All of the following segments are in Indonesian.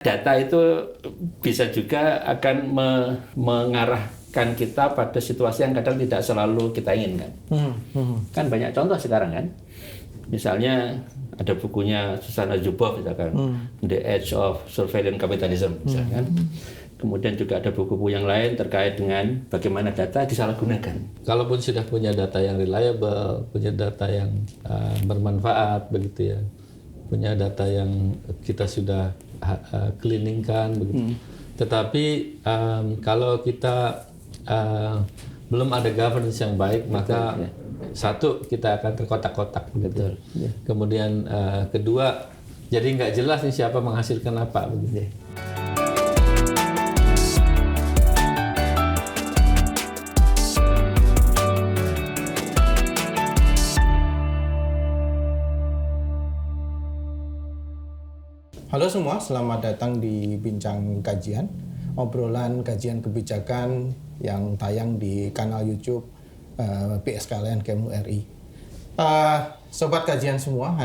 Data itu bisa juga akan mengarahkan kita pada situasi yang kadang tidak selalu kita inginkan. Kan banyak contoh sekarang kan. Misalnya ada bukunya Susana Zuboff misalkan, The Age of Surveillance Capitalism misalkan. Kemudian juga ada buku-buku yang lain terkait dengan bagaimana data disalahgunakan. Kalaupun sudah punya data yang reliable, punya data yang bermanfaat begitu ya, punya data yang kita sudah cleaningkan begitu. Tetapi kalau kita belum ada governance yang baik, maka satu kita akan terkotak-kotak begitu. Kemudian kedua, jadi nggak jelas nih siapa menghasilkan apa begitu. Halo semua, selamat datang di Bincang Kajian, obrolan kajian kebijakan yang tayang di kanal YouTube PSKLN Kemlu RI. Sobat kajian semua,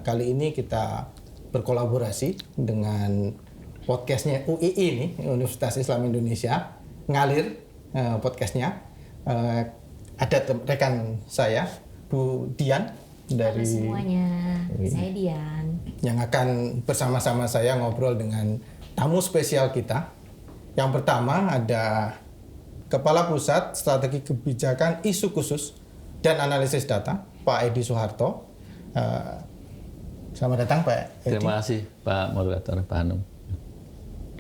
kali ini kita berkolaborasi dengan podcastnya UII nih, Universitas Islam Indonesia, ngalir podcastnya. Ada rekan saya, Bu Dian dari. Halo semuanya, saya Dian. Yang akan bersama-sama saya ngobrol dengan tamu spesial kita. Yang pertama ada Kepala Pusat Strategi Kebijakan Isu Khusus dan Analisis Data, Pak Edi Soeharto. Selamat datang Pak Edi. Terima kasih Pak Moderator, Pak Hanum.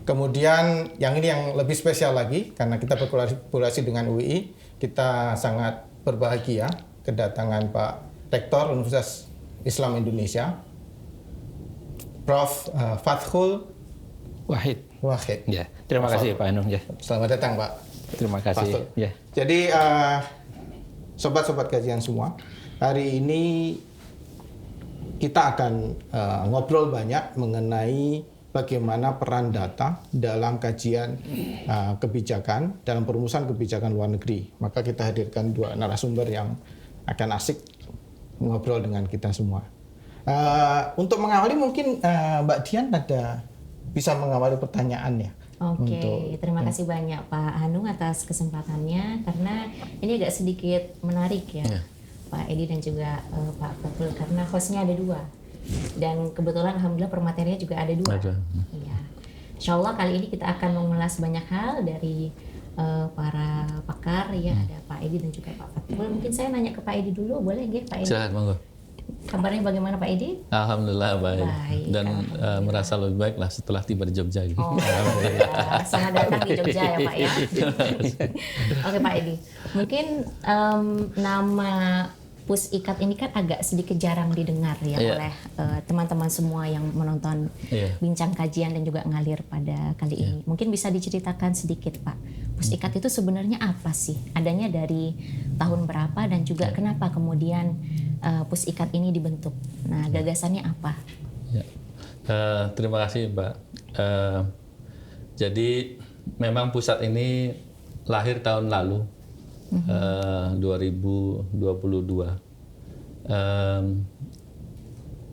Kemudian yang ini yang lebih spesial lagi, karena kita berkolaborasi dengan UI, kita sangat berbahagia kedatangan Pak Rektor Universitas Islam Indonesia, Prof. Fathul Wahid. Ya, terima kasih Pak Hanum ya. Selamat datang Pak. Terima kasih. Fathul. Ya. Jadi sobat-sobat kajian semua, hari ini kita akan ngobrol banyak mengenai bagaimana peran data dalam kajian kebijakan, dalam perumusan kebijakan luar negeri. Maka kita hadirkan dua narasumber yang akan asik ngobrol dengan kita semua. Untuk mengawali mungkin Mbak Dian bisa mengawali pertanyaannya. Oke, terima kasih banyak Pak Hanung atas kesempatannya, karena ini agak sedikit menarik ya, Pak Edi dan juga Pak Fathul, karena hostnya ada dua. Dan kebetulan alhamdulillah permaterinya juga ada dua. Iya. Insya Allah kali ini kita akan mengulas banyak hal dari para pakar ya, ada Pak Edi dan juga Pak Fathul. Mungkin saya nanya ke Pak Edi dulu, boleh nggak Pak Edi? Silakan, monggo. Kabarnya bagaimana Pak Edi? Alhamdulillah baik. Dan alhamdulillah. Merasa lebih baik lah setelah tiba di Jogja gitu. Oh, ya. Selamat datang di Jogja ya Pak ya. Oke Pak Edi, mungkin nama Pusikat ini kan agak sedikit jarang didengar ya oleh teman-teman semua yang menonton bincang kajian dan juga ngalir pada kali ini. Mungkin bisa diceritakan sedikit Pak, Pusikat itu sebenarnya apa sih? Adanya dari tahun berapa dan juga kenapa kemudian Pusikat ini dibentuk? Nah, gagasannya apa? Ya. Terima kasih Mbak. Jadi memang pusat ini lahir tahun lalu, 2022.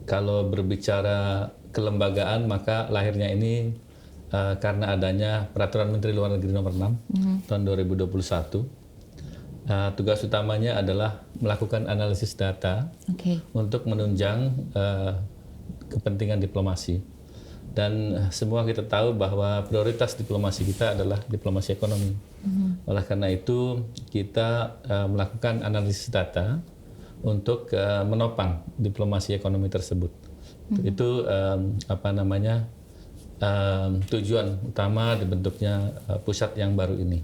Kalau berbicara kelembagaan, maka lahirnya ini karena adanya Peraturan Menteri Luar Negeri Nomor 6 tahun 2021. Tugas utamanya adalah melakukan analisis data untuk menunjang kepentingan diplomasi. Dan semua kita tahu bahwa prioritas diplomasi kita adalah diplomasi ekonomi. Oleh karena itu kita melakukan analisis data untuk menopang diplomasi ekonomi tersebut. Itu tujuan utama dibentuknya pusat yang baru ini.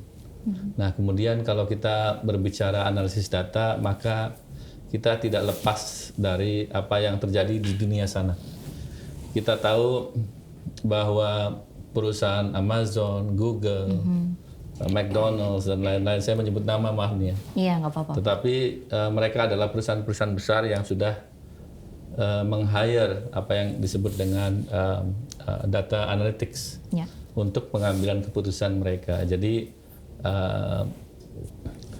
Nah, kemudian kalau kita berbicara analisis data, maka kita tidak lepas dari apa yang terjadi di dunia sana. Kita tahu bahwa perusahaan Amazon, Google, McDonald's dan lain-lain, saya menyebut nama maaf nih ya. Iya, nggak apa-apa. Tetapi mereka adalah perusahaan-perusahaan besar yang sudah meng-hire apa yang disebut dengan data analytics untuk pengambilan keputusan mereka. Jadi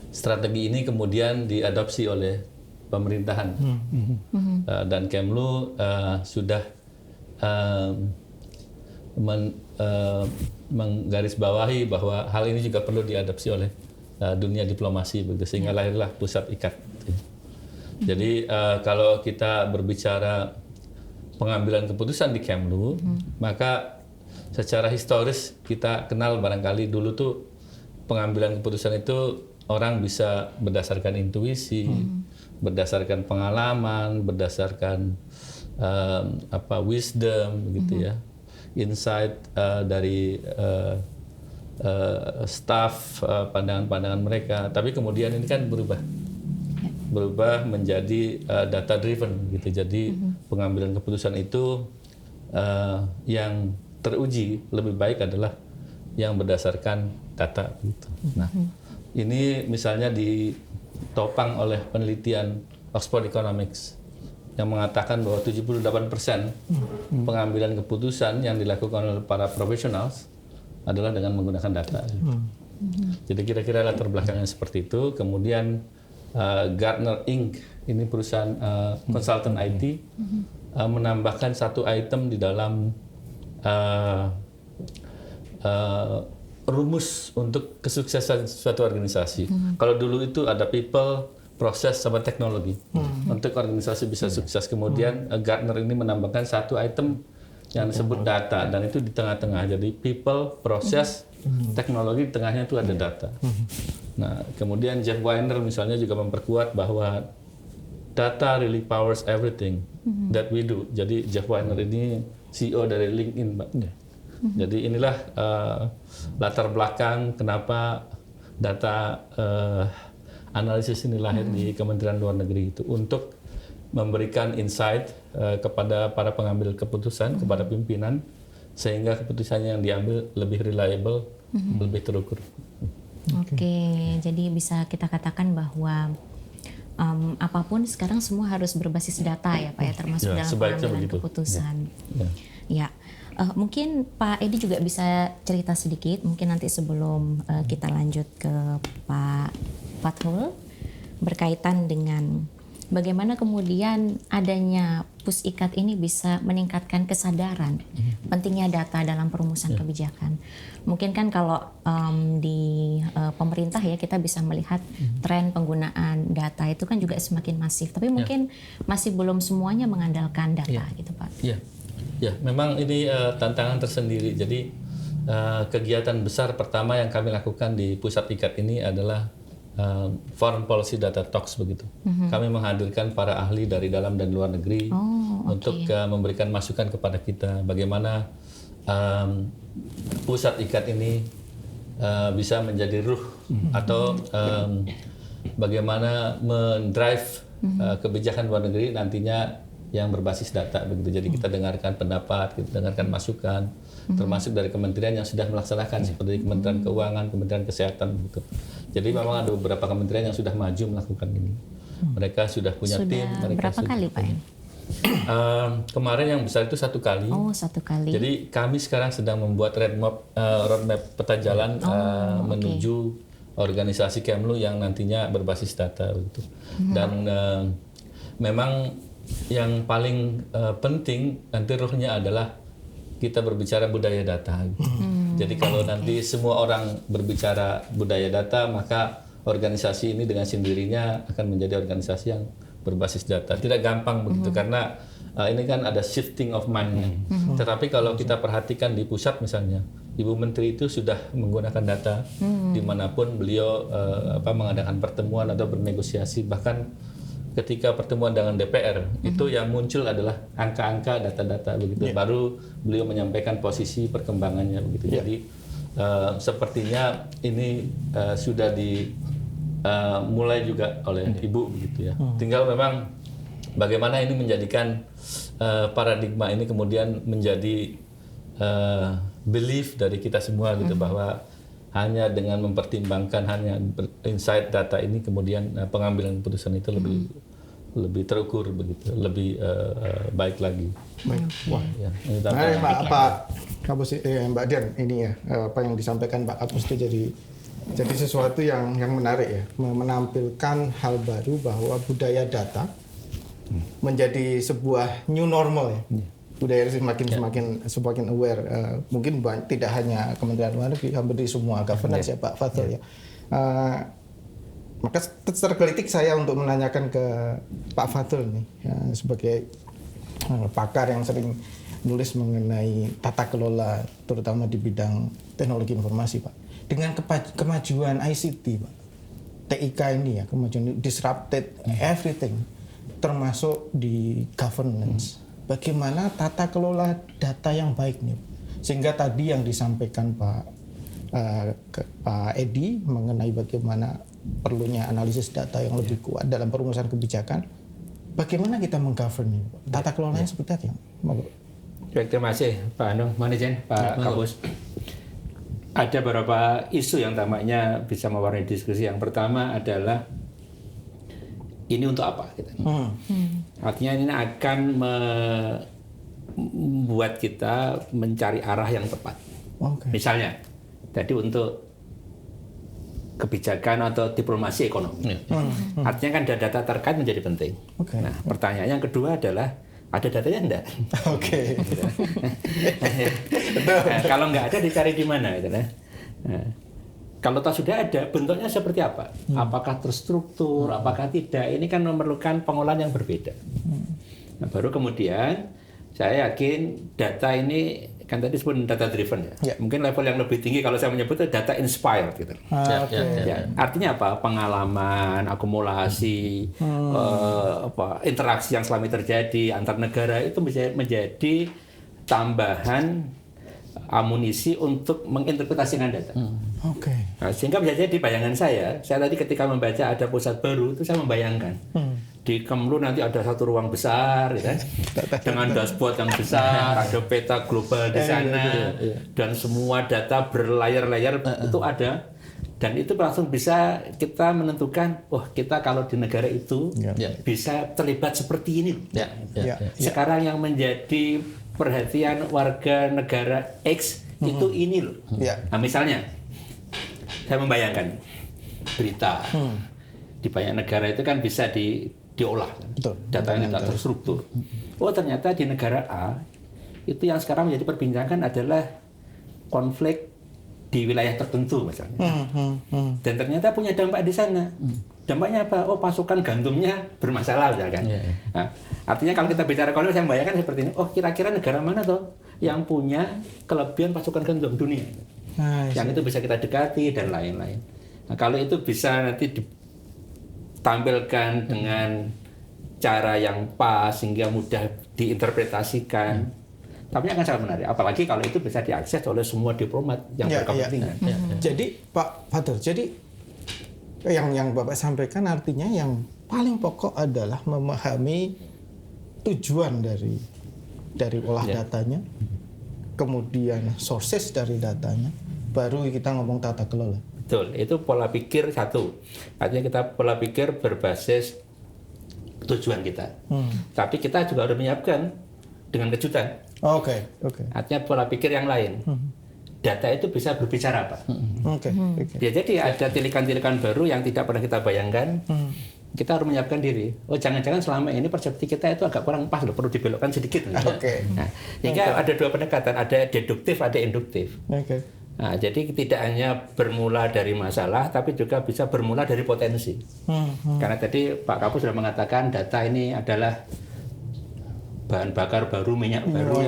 strategi ini kemudian diadopsi oleh pemerintahan dan Kemlu sudah menggarisbawahi bahwa hal ini juga perlu diadopsi oleh dunia diplomasi begitu, sehingga lahirlah pusat ICAT. Jadi kalau kita berbicara pengambilan keputusan di Kemlu, maka secara historis kita kenal barangkali dulu tuh pengambilan keputusan itu orang bisa berdasarkan intuisi, berdasarkan pengalaman, berdasarkan wisdom begitu ya, insight dari staff, pandangan-pandangan mereka. Tapi kemudian ini kan berubah menjadi data driven gitu. Jadi pengambilan keputusan itu yang teruji lebih baik adalah yang berdasarkan data gitu. Nah, ini misalnya ditopang oleh penelitian Oxford Economics yang mengatakan bahwa 78% pengambilan keputusan yang dilakukan oleh para profesionals adalah dengan menggunakan data. Jadi kira-kira latar belakangnya seperti itu. Kemudian Gartner Inc. ini perusahaan konsultan IT menambahkan satu item di dalam rumus untuk kesuksesan suatu organisasi. Kalau dulu itu ada people, proses, sama teknologi. Untuk organisasi bisa sukses. Kemudian Gartner ini menambahkan satu item yang disebut data, dan itu di tengah-tengah. Jadi people, proses, teknologi, di tengahnya itu ada data. Nah, kemudian Jeff Weiner misalnya juga memperkuat bahwa data really powers everything that we do. Jadi Jeff Weiner ini CEO dari LinkedIn, Pak. Jadi inilah latar belakang kenapa data analisis ini lahir di Kementerian Luar Negeri itu, untuk memberikan insight kepada para pengambil keputusan, kepada pimpinan, sehingga keputusannya yang diambil lebih reliable, lebih terukur. Oke, jadi bisa kita katakan bahwa apapun sekarang semua harus berbasis data ya Pak ya, termasuk dalam pengambilan keputusan. Ya. Mungkin Pak Edi juga bisa cerita sedikit, mungkin nanti sebelum kita lanjut ke Pak Fathul, berkaitan dengan bagaimana kemudian adanya PusIKAT ini bisa meningkatkan kesadaran pentingnya data dalam perumusan kebijakan. Mungkin kan kalau di pemerintah ya kita bisa melihat tren penggunaan data itu kan juga semakin masif, tapi mungkin masih belum semuanya mengandalkan data gitu Pak. Ya, memang ini tantangan tersendiri. Jadi kegiatan besar pertama yang kami lakukan di pusat ICAT ini adalah Foreign Policy Data Talks begitu. Kami menghadirkan para ahli dari dalam dan luar negeri untuk memberikan masukan kepada kita bagaimana pusat ICAT ini bisa menjadi ruh atau bagaimana mendrive kebijakan luar negeri nantinya yang berbasis data begitu. Jadi kita dengarkan pendapat, kita dengarkan masukan, termasuk dari kementerian yang sudah melaksanakan seperti Kementerian Keuangan, Kementerian Kesehatan begitu. Jadi memang ada beberapa kementerian yang sudah maju melakukan ini. Mereka sudah punya tim. Berapa kali Pak? Kemarin yang besar itu 1 kali. Oh, 1 kali. Jadi kami sekarang sedang membuat roadmap peta jalan menuju organisasi Kemlu yang nantinya berbasis data begitu. Dan memang yang paling penting nanti ruhnya adalah kita berbicara budaya data. Jadi kalau nanti semua orang berbicara budaya data, maka organisasi ini dengan sendirinya akan menjadi organisasi yang berbasis data. Tidak gampang begitu karena ini kan ada shifting of mind. Tetapi kalau kita perhatikan di pusat misalnya, Ibu Menteri itu sudah menggunakan data dimanapun beliau mengadakan pertemuan atau bernegosiasi, bahkan ketika pertemuan dengan DPR itu yang muncul adalah angka-angka, data-data begitu. Baru beliau menyampaikan posisi perkembangannya begitu. Jadi sepertinya ini sudah mulai juga oleh Ibu begitu ya. Tinggal memang bagaimana ini menjadikan paradigma ini kemudian menjadi belief dari kita semua gitu, bahwa hanya dengan mempertimbangkan hanya insight data ini kemudian pengambilan keputusan itu lebih terukur begitu, lebih baik lagi. Baik. Wah, ya, ini Mbak Dian, ini ya apa yang disampaikan Pak Kapus itu jadi sesuatu yang menarik ya, menampilkan hal baru bahwa budaya data menjadi sebuah new normal ya. budaya semakin aware. Mungkin tidak hanya Kementerian Luar Negeri, hampir di semua governance ya Pak Fatul ya. Maka tergelitik saya untuk menanyakan ke Pak Fatul nih sebagai pakar yang sering nulis mengenai tata kelola terutama di bidang teknologi informasi Pak. Dengan kemajuan ICT Pak, TIK ini ya, kemajuan disrupted everything termasuk di governance. Bagaimana tata kelola data yang baik nih? Sehingga tadi yang disampaikan Pak Edi mengenai bagaimana perlunya analisis data yang lebih kuat dalam perumusan kebijakan. Bagaimana kita menggovern ini? Tata kelolanya seperti apa? Baik, terima kasih Pak Anung, Manajen, Pak Kapus. Ada beberapa isu yang tampaknya bisa mewarnai diskusi. Yang pertama adalah ini untuk apa? Gitu. Artinya ini akan membuat kita mencari arah yang tepat. Misalnya, tadi untuk kebijakan atau diplomasi ekonomi. Artinya kan data terkait menjadi penting. Nah, pertanyaan yang kedua adalah ada datanya enggak? Nah, kalau enggak ada dicari di mana gitu nah. Kalau sudah ada, bentuknya seperti apa? Apakah terstruktur, apakah tidak? Ini kan memerlukan pengolahan yang berbeda. Nah, baru kemudian saya yakin data ini kan tadi disebut data driven ya. Mungkin level yang lebih tinggi kalau saya menyebut itu data inspired gitu. Artinya apa? Pengalaman, akumulasi, interaksi yang selama ini terjadi antar negara itu menjadi tambahan amunisi untuk menginterpretasikan data. Nah, sehingga bisa jadi bayangan saya tadi ketika membaca ada pusat baru itu saya membayangkan di Kemlu nanti ada satu ruang besar, gitu kan? Dengan dashboard yang besar, ada peta global di sana, dan semua data berlayar-layar itu ada, dan itu langsung bisa kita menentukan, kita kalau di negara itu bisa terlibat seperti ini. Sekarang yang menjadi perhatian warga negara X itu ini loh. Nah, misalnya, saya membayangkan berita di banyak negara itu kan bisa diolah, datanya tidak terstruktur. Ternyata di negara A itu yang sekarang menjadi perbincangan adalah konflik di wilayah tertentu misalnya, dan ternyata punya dampak di sana. Dampaknya apa? Pasukan gandumnya bermasalah misalkan. Nah, artinya kalau kita bicara ekonomi, saya membayangkan seperti ini. Kira-kira negara mana toh yang punya kelebihan pasukan gandum dunia? Yang itu bisa kita dekati dan lain-lain. Nah, kalau itu bisa nanti tampilkan dengan cara yang pas sehingga mudah diinterpretasikan, tapi akan sangat menarik. Apalagi kalau itu bisa diakses oleh semua diplomat yang berkepentingan. Jadi Pak Fatul, jadi yang Bapak sampaikan artinya yang paling pokok adalah memahami tujuan dari olah datanya, kemudian sources dari datanya, baru kita ngomong tata kelola. Betul, itu pola pikir satu. Artinya kita pola pikir berbasis tujuan kita. Tapi kita juga harus menyiapkan dengan kejutan. Artinya pola pikir yang lain. Data itu bisa berbicara apa? Ya, jadi ada tilikan-tilikan baru yang tidak pernah kita bayangkan. Kita harus menyiapkan diri. Jangan-jangan selama ini persepsi kita itu agak kurang pas loh, perlu dibelokkan sedikit. Nah, sehingga ada dua pendekatan, ada deduktif, ada induktif. Nah, jadi tidak hanya bermula dari masalah, tapi juga bisa bermula dari potensi. Karena tadi Pak Kapus sudah mengatakan data ini adalah bahan bakar baru, minyak baru.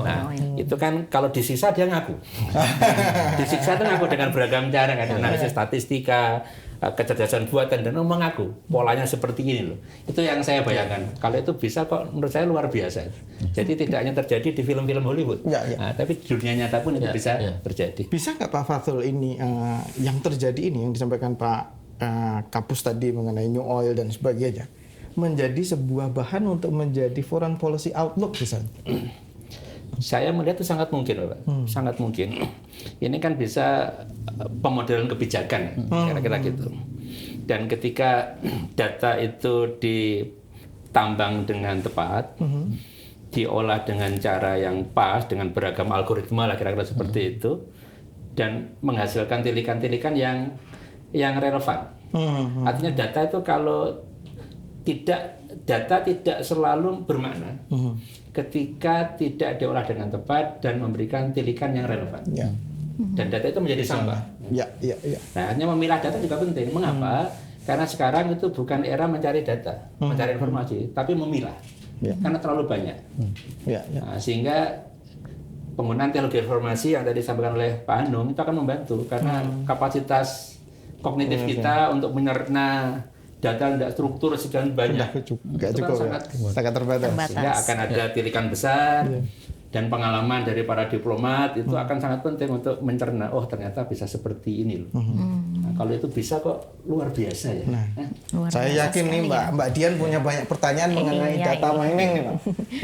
Nah, itu kan kalau disiksa dia ngaku. Disiksa itu ngaku dengan beragam cara, kan analisis statistika, kecerdasan buatan, dan mengaku polanya seperti ini loh. Itu yang saya bayangkan. Kalau itu bisa kok menurut saya luar biasa. Jadi tidak hanya terjadi di film-film Hollywood, nah, tapi di dunia nyata pun itu bisa terjadi. Bisa nggak Pak Fatul ini yang terjadi ini yang disampaikan Pak Kapus tadi mengenai New Oil dan sebagainya menjadi sebuah bahan untuk menjadi foreign policy outlook misalnya? Saya melihat itu sangat mungkin, Pak. Sangat mungkin. Ini kan bisa pemodelan kebijakan, kira-kira gitu. Dan ketika data itu ditambang dengan tepat, diolah dengan cara yang pas, dengan beragam algoritma lah kira-kira seperti itu, dan menghasilkan tilikan-tilikan yang relevan. Artinya data itu kalau data tidak selalu bermakna. ketika tidak diolah dengan tepat dan memberikan tilikan yang relevan. Ya. Dan data itu menjadi sampah. Ya. Nah, hanya memilah data juga penting. Mengapa? Karena sekarang itu bukan era mencari data, mencari informasi, tapi memilah. Karena terlalu banyak. Nah, sehingga penggunaan teknologi informasi yang tadi disampaikan oleh Pak Anung itu akan membantu karena kapasitas kognitif kita untuk mencerna data dan struktur sekian banyak Nggak cukup, sangat terbatas. Sehingga akan ada tilikan besar dan pengalaman dari para diplomat itu akan sangat penting untuk mencerna, oh ternyata bisa seperti ini loh. Nah, kalau itu bisa kok luar biasa ya. Saya yakin nih Mbak Dian punya banyak pertanyaan mengenai data mining nih Pak.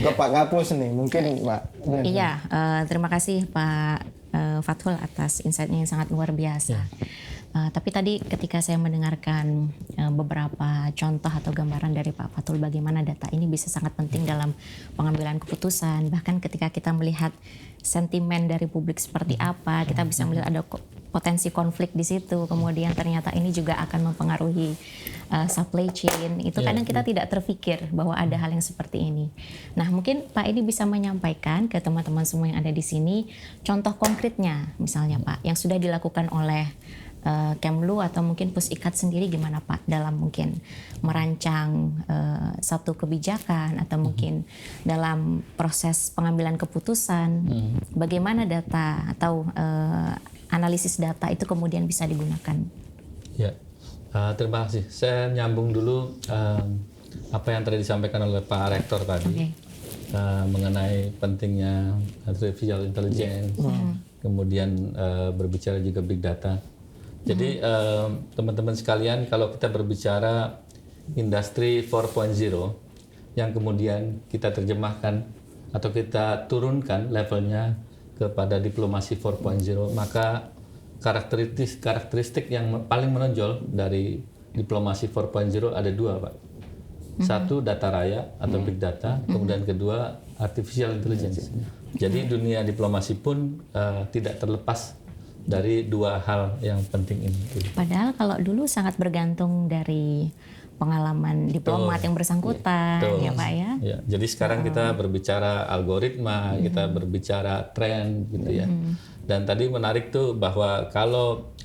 Ke Pak Kapus nih mungkin Pak. Iya, terima kasih Pak Fathul atas insight-nya yang sangat luar biasa. Tapi tadi ketika saya mendengarkan beberapa contoh atau gambaran dari Pak Fathul bagaimana data ini bisa sangat penting dalam pengambilan keputusan, bahkan ketika kita melihat sentimen dari publik seperti apa, kita bisa melihat ada potensi konflik di situ, kemudian ternyata ini juga akan mempengaruhi supply chain, itu kadang kita tidak terpikir bahwa ada hal yang seperti ini. Nah mungkin Pak ini bisa menyampaikan ke teman-teman semua yang ada di sini, contoh konkretnya misalnya Pak, yang sudah dilakukan oleh Kemlu atau mungkin Pusikat sendiri gimana Pak dalam mungkin merancang satu kebijakan atau mungkin dalam proses pengambilan keputusan bagaimana data atau analisis data itu kemudian bisa digunakan. Ya, terima kasih. Saya nyambung dulu apa yang tadi disampaikan oleh Pak Rektor tadi mengenai pentingnya artificial intelligence, kemudian berbicara juga big data. Jadi teman-teman sekalian, kalau kita berbicara industri 4.0 yang kemudian kita terjemahkan atau kita turunkan levelnya kepada diplomasi 4.0, maka karakteristik yang paling menonjol dari diplomasi 4.0 ada dua Pak. Satu data raya atau big data, kemudian kedua artificial intelligence. Jadi dunia diplomasi pun tidak terlepas dari dua hal yang penting ini. Padahal kalau dulu sangat bergantung dari pengalaman diplomat yang bersangkutan, ya Pak ya. Ya, jadi sekarang kita berbicara algoritma, kita berbicara tren, gitu ya. Dan tadi menarik tuh bahwa kalau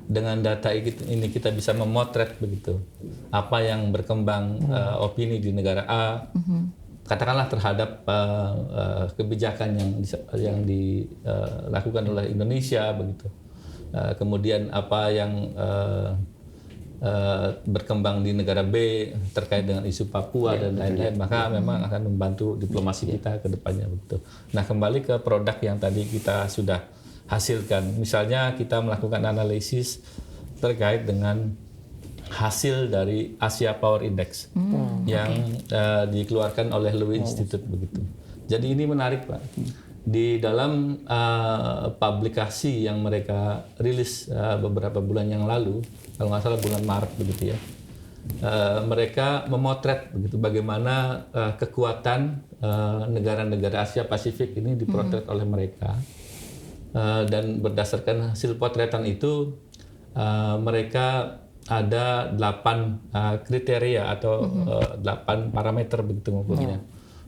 dengan data ini kita bisa memotret begitu apa yang berkembang opini di negara A. Katakanlah terhadap kebijakan yang dilakukan oleh Indonesia begitu. Kemudian apa yang berkembang di negara B terkait dengan isu Papua dan lain-lain, maka memang akan membantu diplomasi kita ke depannya begitu. Nah, kembali ke produk yang tadi kita sudah hasilkan. Misalnya kita melakukan analisis terkait dengan hasil dari Asia Power Index yang dikeluarkan oleh Lowy Institute begitu. Jadi ini menarik Pak. Di dalam publikasi yang mereka rilis beberapa bulan yang lalu, kalau nggak salah bulan Maret begitu ya, mereka memotret begitu bagaimana kekuatan negara-negara Asia Pasifik ini dipotret oleh mereka, dan berdasarkan hasil potretan itu mereka ada 8 kriteria atau 8 parameter begitu ngukurnya.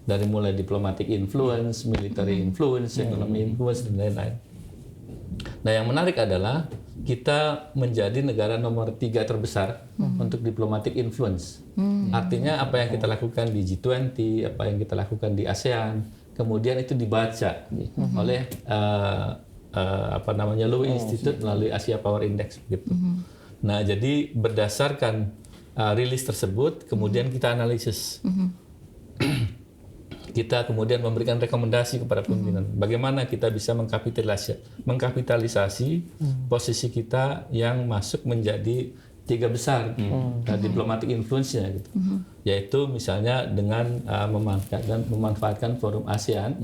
Dari mulai diplomatic influence, military influence, economy influence, dan lain-lain. Nah, yang menarik adalah kita menjadi negara nomor 3 terbesar untuk diplomatic influence. Artinya apa yang kita lakukan di G20, apa yang kita lakukan di ASEAN, kemudian itu dibaca oleh Lowy Institute melalui Asia Power Index gitu. Nah, jadi berdasarkan rilis tersebut, kemudian kita analisis. Kita kemudian memberikan rekomendasi kepada pimpinan. Bagaimana kita bisa mengkapitalisasi posisi kita yang masuk menjadi 3 besar diplomatic influence-nya gitu. Yaitu misalnya dengan memanfaatkan forum ASEAN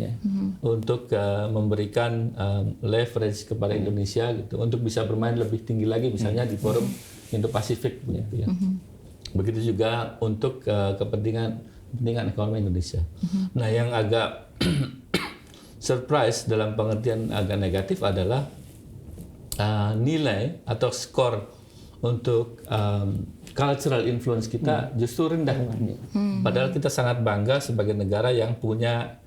untuk memberikan leverage kepada Indonesia gitu untuk bisa bermain lebih tinggi lagi misalnya di forum Indo-Pasifik gitu ya. Begitu juga untuk kepentingan ekonomi Indonesia. Nah, yang agak surprise dalam pengertian agak negatif adalah nilai atau skor untuk cultural influence kita justru rendah. Padahal kita sangat bangga sebagai negara yang punya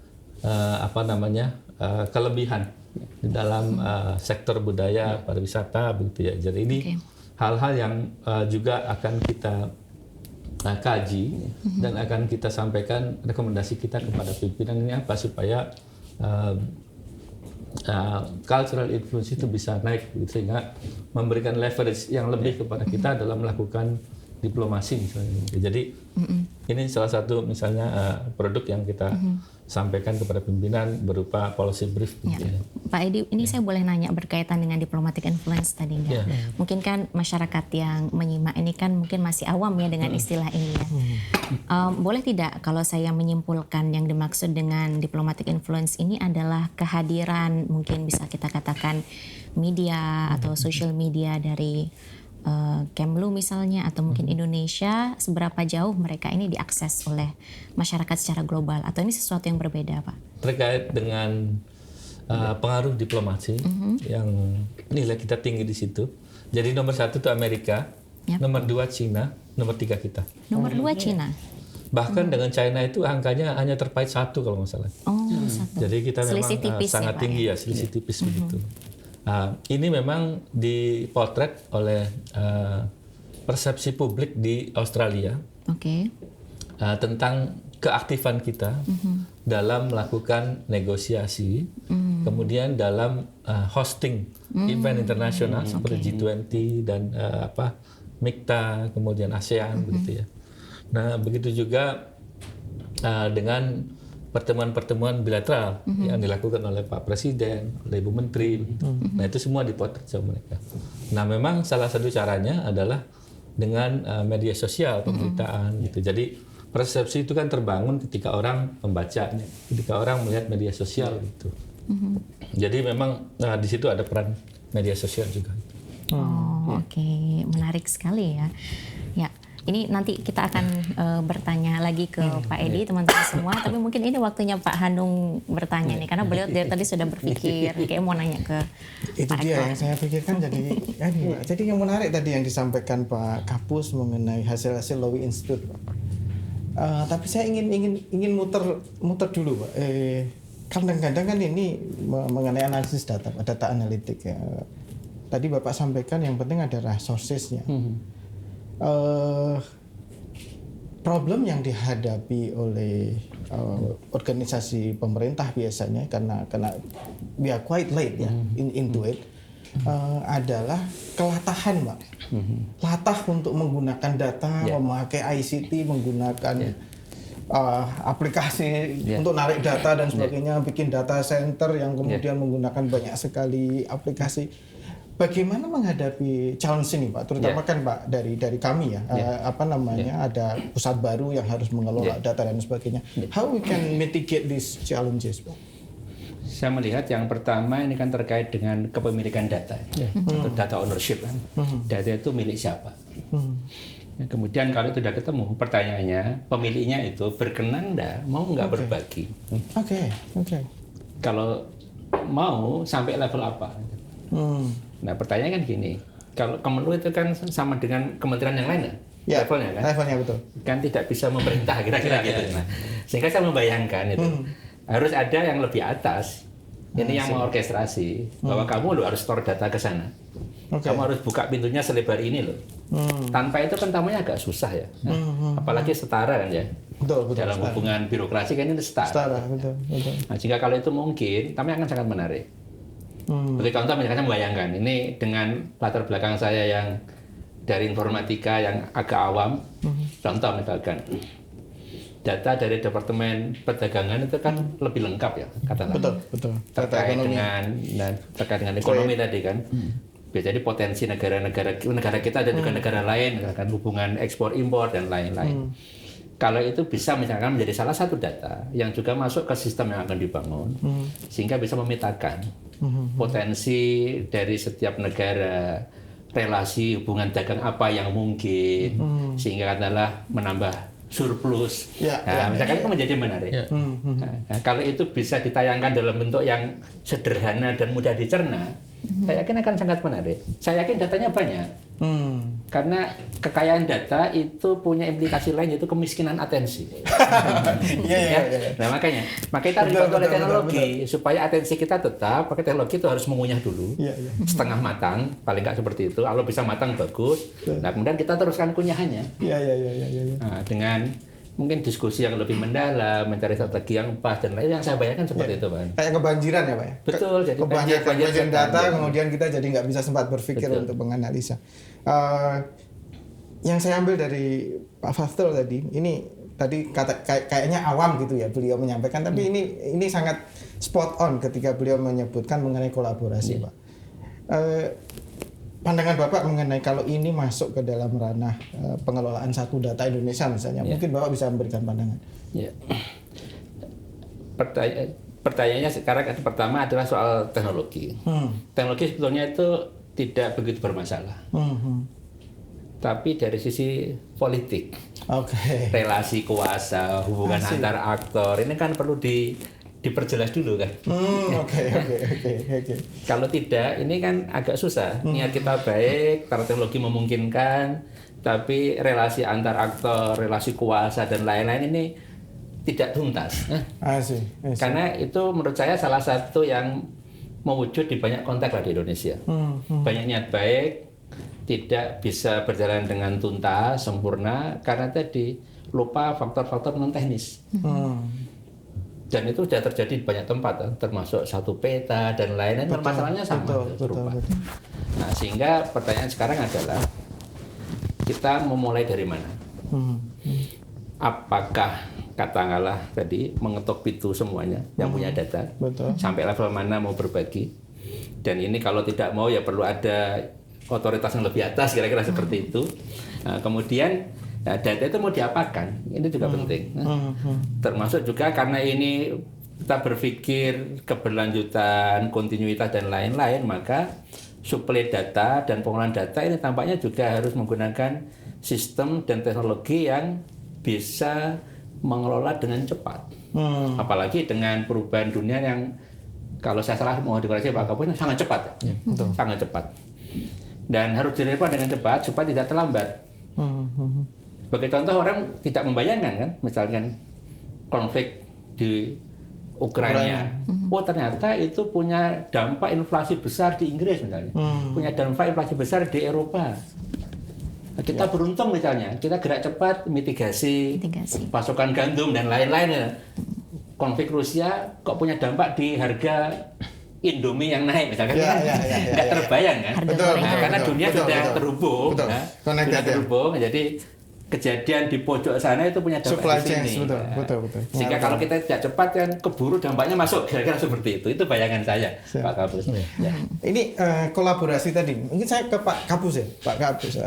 kelebihan di dalam sektor budaya pariwisata begitu ya. Jadi ini hal-hal yang juga akan kita kaji dan akan kita sampaikan rekomendasi kita kepada pimpinan ini apa supaya cultural influence itu bisa naik gitu, sehingga memberikan leverage yang lebih kepada kita dalam melakukan diplomasi misalnya. Jadi ini salah satu misalnya produk yang kita sampaikan kepada pimpinan berupa policy brief. Ya. Gitu ya. Pak Edi, ini saya boleh nanya berkaitan dengan diplomatic influence tadinya. Mungkin kan masyarakat yang menyimak ini kan mungkin masih awam ya dengan istilah ini ya. Boleh tidak kalau saya menyimpulkan yang dimaksud dengan diplomatic influence ini adalah kehadiran mungkin bisa kita katakan media atau social media dari Kemlu misalnya atau mungkin Indonesia, seberapa jauh mereka ini diakses oleh masyarakat secara global, atau ini sesuatu yang berbeda Pak? Terkait dengan pengaruh diplomasi yang nilai kita tinggi di situ. Jadi nomor 1 itu Amerika, nomor 2 Cina, nomor 3 kita. Nomor 2 Cina. Bahkan dengan China itu angkanya hanya terpaut 1 kalau nggak salah. Satu. Jadi kita memang tipis sangat ya, tinggi ya, selisih tipis begitu. Ini memang dipotret oleh persepsi publik di Australia tentang keaktifan kita dalam melakukan negosiasi, kemudian dalam hosting event internasional seperti G20 dan MIKTA, kemudian ASEAN begitu ya. Nah, begitu juga dengan pertemuan-pertemuan bilateral yang dilakukan oleh Pak Presiden, oleh Ibu Menteri. Nah, itu semua dipotret sama mereka. Nah, memang salah satu caranya adalah dengan media sosial, pemberitaan gitu. Jadi persepsi itu kan terbangun ketika orang membacanya, ketika orang melihat media sosial gitu. Jadi memang di situ ada peran media sosial juga. Oke, menarik sekali ya. Ya. Ini nanti kita akan bertanya lagi ke Pak Edi, teman-teman semua. Tapi mungkin ini waktunya Pak Hanung bertanya nih, karena beliau dari tadi sudah berpikir, kayak mau nanya ke itu Pak dia Rektor. yang saya pikirkan. Jadi yang menarik tadi yang disampaikan Pak Kapus mengenai hasil-hasil Lowy Institute, Pak. Tapi saya ingin muter dulu, Pak. Kadang-kadang kan ini mengenai analisis data analitik ya. Tadi Bapak sampaikan yang penting adalah sources-nya. Problem yang dihadapi oleh organisasi pemerintah biasanya karena we are quite late ya into it adalah kelatahan, Pak. Latah untuk menggunakan data, memakai ICT, menggunakan aplikasi untuk narik data dan sebagainya, bikin data center yang kemudian menggunakan banyak sekali aplikasi. Bagaimana menghadapi challenge ini, Pak? Terutama kan Pak dari kami ya, ada pusat baru yang harus mengelola data dan sebagainya. How we can mitigate these challenges, Pak? Saya melihat yang pertama ini kan terkait dengan kepemilikan data, atau data ownership kan. Data itu milik siapa? Kemudian kalau itu sudah ketemu, pertanyaannya pemiliknya itu berkenan mau nggak berbagi? Oke. Kalau mau sampai level apa? Nah, pertanyaan kan gini, kalau Kemenlu itu kan sama dengan kementerian yang lain ya? Levelnya kan? Levelnya betul. Kan tidak bisa memerintah kira-kira gitu. Nah, sehingga saya membayangkan itu harus ada yang lebih atas. Ini yang mengorkestrasi bahwa kamu harus store data ke sana. Kamu harus buka pintunya selebar ini loh. Tanpa itu kan tamunya agak susah ya. Apalagi setara kan ya. Betul. Dalam hubungan birokrasi kan ini setara. Betul. Nah, jika kalau itu mungkin, tamunya akan sangat menarik. Seperti contoh misalnya membayangkan ini dengan latar belakang saya yang dari informatika yang agak awam, contoh misalkan data dari Departemen Perdagangan itu kan lebih lengkap ya katakanlah. Betul. Terkait dengan ekonomi tadi kan. Jadi potensi negara kita dan juga negara lain, misalkan hubungan ekspor impor dan lain-lain. Kalau itu bisa misalkan menjadi salah satu data yang juga masuk ke sistem yang akan dibangun, sehingga bisa memetakan potensi dari setiap negara, relasi hubungan dagang apa yang mungkin, sehingga adalah menambah surplus. Misalkan itu menjadi menarik. Nah, kalau itu bisa ditayangkan dalam bentuk yang sederhana dan mudah dicerna, Saya yakin akan sangat menarik. Saya yakin datanya banyak. Karena kekayaan data itu punya implikasi lain, yaitu kemiskinan atensi. Iya. Nah makanya kita harus dibantu oleh teknologi supaya atensi kita tetap. Pakai teknologi itu harus mengunyah dulu, setengah matang, paling nggak seperti itu. Kalau bisa matang bagus. Nah kemudian kita teruskan kunyahannya. Iya. Nah, dengan mungkin diskusi yang lebih mendalam, mencari strategi yang pas dan lain yang saya bayangkan seperti itu, Pak. Kayak kebanjiran ya, Pak ya? Betul, jadi kebanjiran data, kemudian kita jadi nggak bisa sempat berpikir untuk menganalisa. Yang saya ambil dari Pak Fathul tadi, ini tadi kayaknya awam gitu ya beliau menyampaikan, tapi ini sangat spot on ketika beliau menyebutkan mengenai kolaborasi, Pak. Pandangan Bapak mengenai kalau ini masuk ke dalam ranah pengelolaan satu data Indonesia misalnya, mungkin Bapak bisa memberikan pandangan. Ya. Pertanyaannya sekarang pertama adalah soal teknologi. Teknologi sebetulnya itu tidak begitu bermasalah. Tapi dari sisi politik, relasi kuasa, hubungan antar aktor, ini kan perlu diperjelas dulu kan. Oke. Kalau tidak, ini kan agak susah. Niat kita baik, karena teknologi memungkinkan, tapi relasi antar aktor, relasi kuasa dan lain-lain ini tidak tuntas. Karena itu menurut saya salah satu yang mewujud di banyak konteks di Indonesia. Banyak niat baik, tidak bisa berjalan dengan tuntas, sempurna, karena tadi lupa faktor-faktor non teknis. Dan itu sudah terjadi di banyak tempat, termasuk satu peta dan lain-lain, permasalahannya sama. Betul. Nah, sehingga pertanyaan sekarang adalah kita memulai dari mana? Apakah katakanlah tadi mengetok pintu semuanya yang punya data, sampai level mana mau berbagi? Dan ini kalau tidak mau ya perlu ada otoritas yang lebih atas, kira-kira seperti itu. Nah, kemudian data itu mau diapakan? Ini juga penting. Termasuk juga karena ini kita berpikir keberlanjutan, kontinuitas dan lain-lain, maka suplai data dan pengolahan data ini tampaknya juga harus menggunakan sistem dan teknologi yang bisa mengelola dengan cepat. Apalagi dengan perubahan dunia yang kalau saya salah mau dikoreksi Pak Kapolri sangat cepat. Sangat cepat. Dan harus direspon dengan cepat supaya tidak terlambat. Sebagai contoh, orang tidak membayangkan kan, misalkan konflik di Ukraina. Oh ternyata itu punya dampak inflasi besar di Inggris misalnya, punya dampak inflasi besar di Eropa. Kita beruntung misalnya, kita gerak cepat mitigasi. Pasokan gandum dan lain-lain. Konflik Rusia kok punya dampak di harga Indomie yang naik misalkan, nggak terbayang kan? Karena dunia sudah terhubung, sudah terhubung, jadi kejadian di pojok sana itu punya dampak di sini. Betul. Sehingga kalau kita tidak cepat kan keburu dampaknya masuk, kira-kira seperti itu. Itu bayangan saya, Pak Kapus. Ini kolaborasi tadi, mungkin saya ke Pak Kapus ya, Pak Kapus.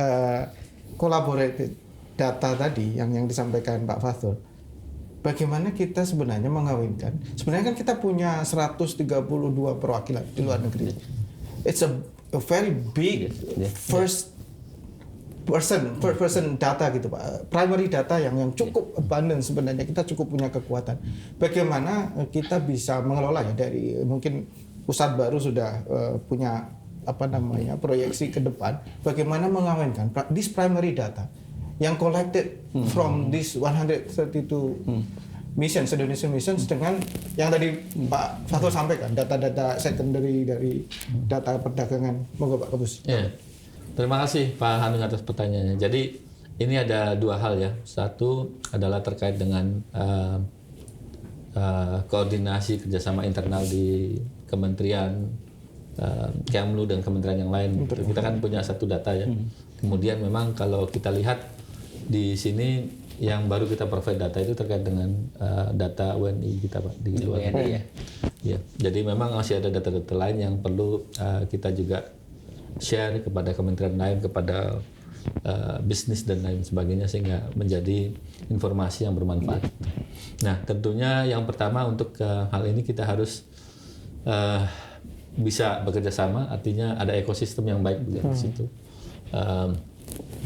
Kolaborasi data tadi yang disampaikan Pak Fathul. Bagaimana kita sebenarnya mengawinkan? Sebenarnya kan kita punya 132 perwakilan di luar negeri. It's a very big first person data gitu Pak. Primary data yang cukup abundant sebenarnya, kita cukup punya kekuatan. Bagaimana kita bisa mengelola ya, dari mungkin pusat baru sudah punya proyeksi ke depan, bagaimana mengawinkan this primary data yang collected from this 132 missions, Indonesian missions, dengan yang tadi Pak Fathul sampaikan, data-data secondary dari data perdagangan. Monggo Pak Kapus. Terima kasih Pak Hanung atas pertanyaannya. Jadi ini ada dua hal ya. Satu adalah terkait dengan koordinasi kerjasama internal di Kementerian Kemlu dan kementerian yang lain. Kita kan punya satu data ya. Kemudian memang kalau kita lihat di sini yang baru kita provide data itu terkait dengan data WNI kita Pak di luar negeri. Ya. Jadi memang masih ada data-data lain yang perlu kita juga share kepada kementerian lain, kepada bisnis dan lain sebagainya, sehingga menjadi informasi yang bermanfaat. Nah, tentunya yang pertama untuk hal ini kita harus bisa bekerja sama, artinya ada ekosistem yang baik di situ.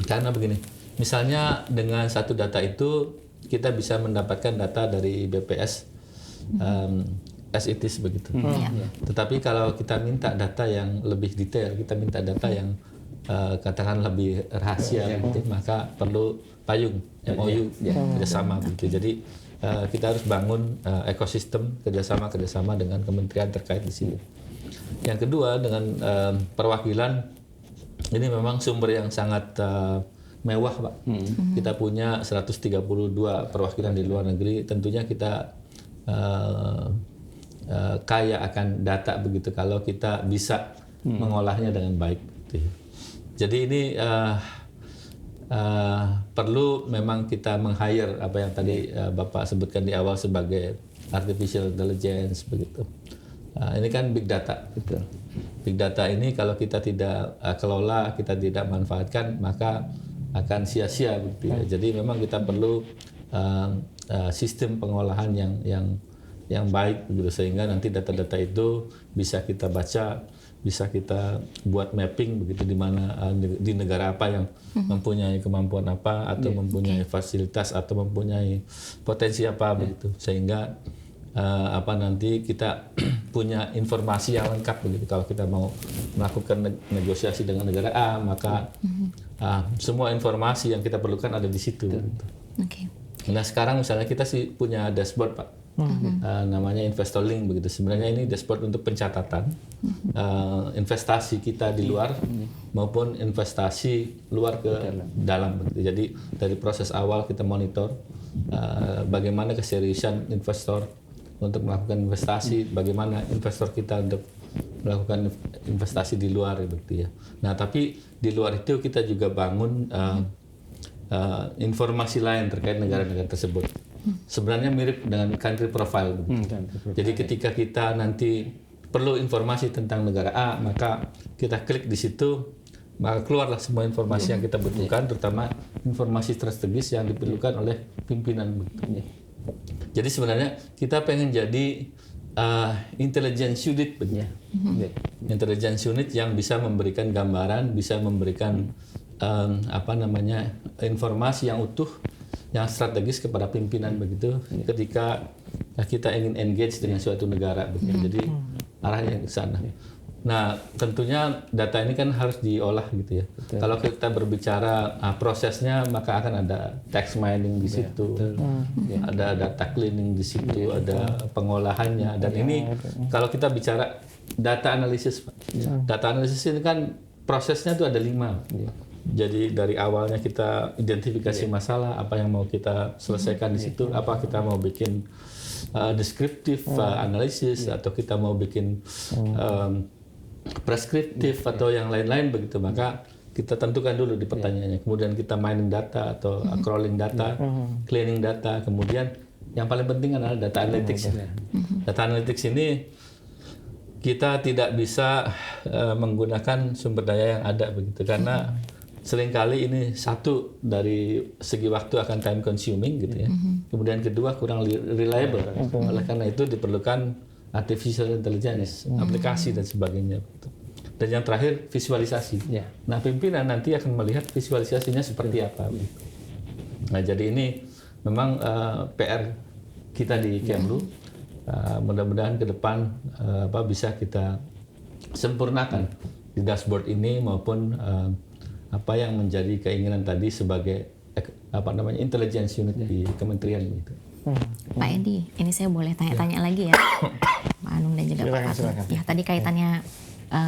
Karena begini, misalnya dengan satu data itu kita bisa mendapatkan data dari BPS as it is begitu. Tetapi kalau kita minta data yang lebih detail, kita minta data yang katakan lebih rahasia, gitu, maka perlu payung MOU kerjasama begitu. Jadi kita harus bangun ekosistem kerjasama dengan kementerian terkait di sini. Yang kedua dengan perwakilan, ini memang sumber yang sangat mewah, Pak. Kita punya 132 perwakilan di luar negeri. Tentunya kita kaya akan data begitu kalau kita bisa mengolahnya dengan baik. Gitu. Jadi ini perlu memang kita meng-hire apa yang tadi Bapak sebutkan di awal sebagai artificial intelligence begitu. Ini kan big data. Betul. Big data ini kalau kita tidak kelola, kita tidak manfaatkan, maka akan sia-sia begitu ya. Jadi memang kita perlu sistem pengolahan yang baik begitu, sehingga nanti data-data itu bisa kita baca, bisa kita buat mapping begitu di mana di negara apa yang mempunyai kemampuan apa atau mempunyai fasilitas atau mempunyai potensi apa begitu, sehingga nanti kita punya informasi yang lengkap begitu. Kalau kita mau melakukan negosiasi dengan negara A, maka semua informasi yang kita perlukan ada di situ. Gitu. Nah sekarang misalnya kita sih punya dashboard, Pak, namanya InvestorLink begitu. Sebenarnya ini dashboard untuk pencatatan investasi kita di luar maupun investasi luar ke dalam begitu. Jadi dari proses awal kita monitor bagaimana keseriusan investor untuk melakukan investasi, bagaimana investor kita untuk melakukan investasi di luar begitu ya. Nah, tapi di luar itu kita juga bangun informasi lain terkait negara-negara tersebut. Sebenarnya mirip dengan country profile begitu. Jadi ketika kita nanti perlu informasi tentang negara A, maka kita klik di situ, maka keluarlah semua informasi yang kita butuhkan, terutama informasi strategis yang diperlukan oleh pimpinan begitu. Jadi sebenarnya kita pengen jadi intelligence unit begitu. Intelligence unit yang bisa memberikan gambaran, bisa memberikan informasi yang utuh, yang strategis kepada pimpinan begitu. Ketika kita ingin engage dengan suatu negara begitu. Jadi arahnya ke sana. Nah, tentunya data ini kan harus diolah gitu ya. Betul. Kalau kita berbicara prosesnya, maka akan ada text mining di situ, ada data cleaning di situ, ada pengolahannya. Dan ini kalau kita bicara data analisis, data analisis ini kan prosesnya tuh ada 5. Jadi dari awalnya kita identifikasi masalah, apa yang mau kita selesaikan di situ, apa kita mau bikin deskriptif analisis, atau kita mau bikin preskriptif atau yang lain-lain begitu, maka kita tentukan dulu di pertanyaannya. Kemudian kita mining data atau crawling data, cleaning data, kemudian yang paling penting adalah data analytics. Data analytics ini kita tidak bisa menggunakan sumber daya yang ada begitu, karena seringkali ini satu dari segi waktu akan time consuming gitu ya. Kemudian kedua kurang reliable. Oleh karena itu diperlukan artificial intelligence, aplikasi dan sebagainya. Dan yang terakhir visualisasi. Nah, pimpinan nanti akan melihat visualisasinya seperti apa. Nah, jadi ini memang PR kita di Kemlu. Mudah-mudahan ke depan bisa kita sempurnakan di dashboard ini maupun apa yang menjadi keinginan tadi sebagai intelligence unit di kementerian gitu. Pak Edi, ini saya boleh tanya-tanya lagi ya, Pak Anung dan juga Pak Fatul. Ya, tadi kaitannya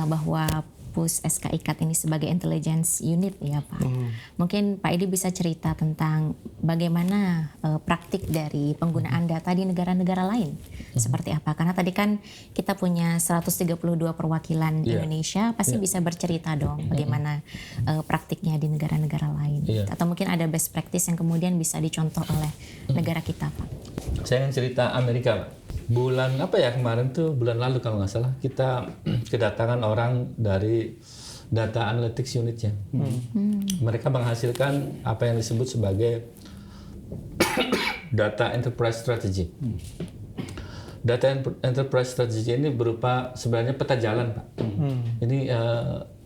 bahwa PUS SK IKAT ini sebagai intelligence unit ya Pak. Mungkin Pak Edi bisa cerita tentang bagaimana praktik dari penggunaan data di negara-negara lain. Seperti apa? Karena tadi kan kita punya 132 perwakilan Indonesia, pasti bisa bercerita dong bagaimana praktiknya di negara-negara lain. Atau mungkin ada best practice yang kemudian bisa dicontoh oleh negara kita Pak. Saya ingin cerita Amerika Pak. Bulan kemarin tuh, bulan lalu kalau nggak salah, kita kedatangan orang dari data analytics unitnya. Mereka menghasilkan apa yang disebut sebagai data enterprise strategy. Data enterprise strategy ini berupa sebenarnya peta jalan, Pak. Ini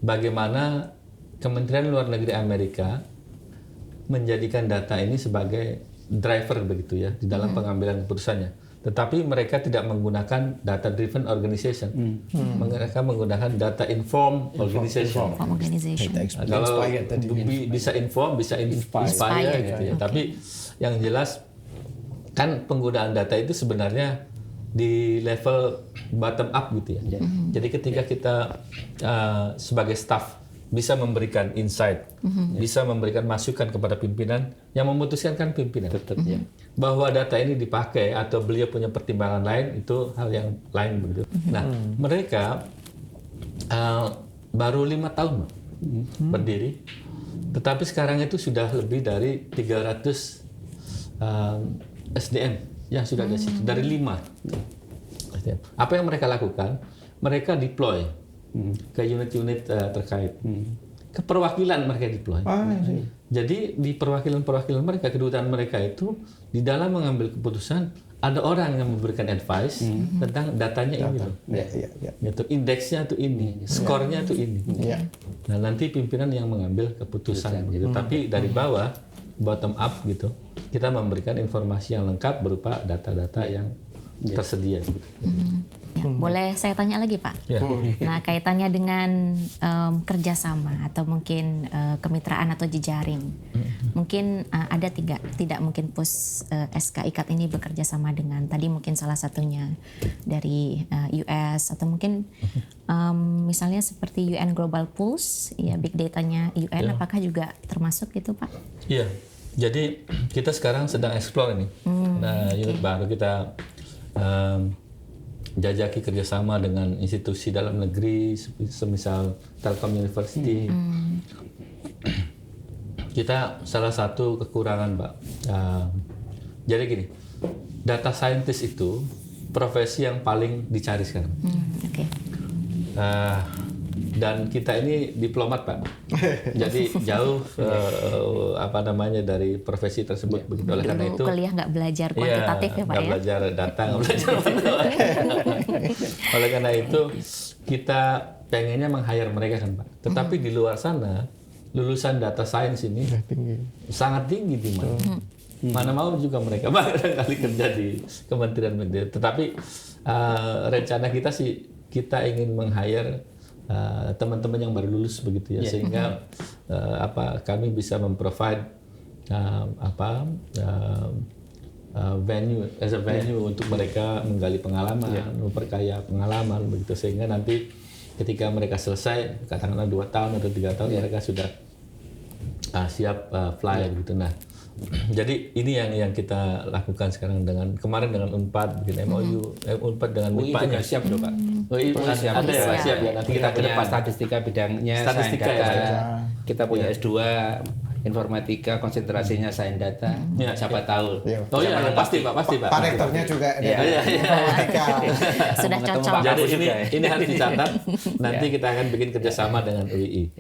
bagaimana Kementerian Luar Negeri Amerika menjadikan data ini sebagai driver begitu ya di dalam pengambilan keputusannya. tetapi mereka tidak menggunakan data driven organization. Mereka menggunakan data informed organization. Form organization. Nah, kalau bisa inform, bisa inspire gitu ya. Tapi yang jelas kan penggunaan data itu sebenarnya di level bottom up gitu ya. Jadi ketika kita sebagai staff bisa memberikan insight, bisa memberikan masukan kepada pimpinan, yang memutuskan kan pimpinan. Bahwa data ini dipakai atau beliau punya pertimbangan lain, itu hal yang lain begitu. Nah, mereka baru 5 tahun berdiri, tetapi sekarang itu sudah lebih dari 300 SDM yang sudah ada situ, dari 5 SDM. Apa yang mereka lakukan? Mereka deploy ke unit-unit terkait. Ke perwakilan mereka deploy. Jadi di perwakilan mereka, kedutaan mereka itu di dalam mengambil keputusan ada orang yang memberikan advice tentang datanya ini loh. Gitu. Indeksnya tuh ini, skornya tuh ini. Nah, nanti pimpinan yang mengambil keputusan gitu. Tapi dari bawah, bottom up gitu, kita memberikan informasi yang lengkap berupa data-data yang tersedia gitu. Ya, boleh saya tanya lagi Pak? Nah, kaitannya dengan kerjasama atau mungkin kemitraan atau jejaring. Mungkin ada tidak mungkin PUS SK IKAT ini bekerja sama dengan tadi mungkin salah satunya dari US atau mungkin misalnya seperti UN Global Pulse, ya big data-nya UN apakah juga termasuk gitu Pak? Iya. Jadi kita sekarang sedang explore ini. Nah, unit baru kita jajaki kerjasama dengan institusi dalam negeri, semisal Telkom University. Kita salah satu kekurangan, Pak. Jadi gini, data scientist itu profesi yang paling dicari sekarang. Dan kita ini diplomat, Pak. Jadi jauh dari profesi tersebut. Begitu. Oleh karena itu kuliah nggak belajar kuantitatif ya Pak nggak belajar data, nggak belajar oleh karena itu kita pengennya meng-hire mereka kan Pak. Tetapi di luar sana lulusan data science ini sangat tinggi di mana. Mana mau juga mereka barangkali kerja di Kementerian Media. Tetapi rencana kita sih kita ingin meng-hire teman-teman yang baru lulus begitu ya, sehingga kami bisa memprovide venue untuk mereka menggali pengalaman, memperkaya pengalaman begitu, sehingga nanti ketika mereka selesai katakanlah 2 tahun atau 3 tahun mereka sudah siap fly begitu. Nah, jadi ini yang kita lakukan sekarang dengan kemarin dengan Unpad bikin MOU, Unpad dengan UI siap loh Pak. UI siap. Ada ya, siap ya. Nanti kita punya statistika bidangnya, statistika data. Kita punya S2 informatika, konsentrasinya sains data. Siapa tahu. Oh iya, pasti Pak. Pak Rektornya juga ada informatika. Sudah cocok. Jadi ini harus dicatat. Nanti kita akan bikin kerjasama dengan UI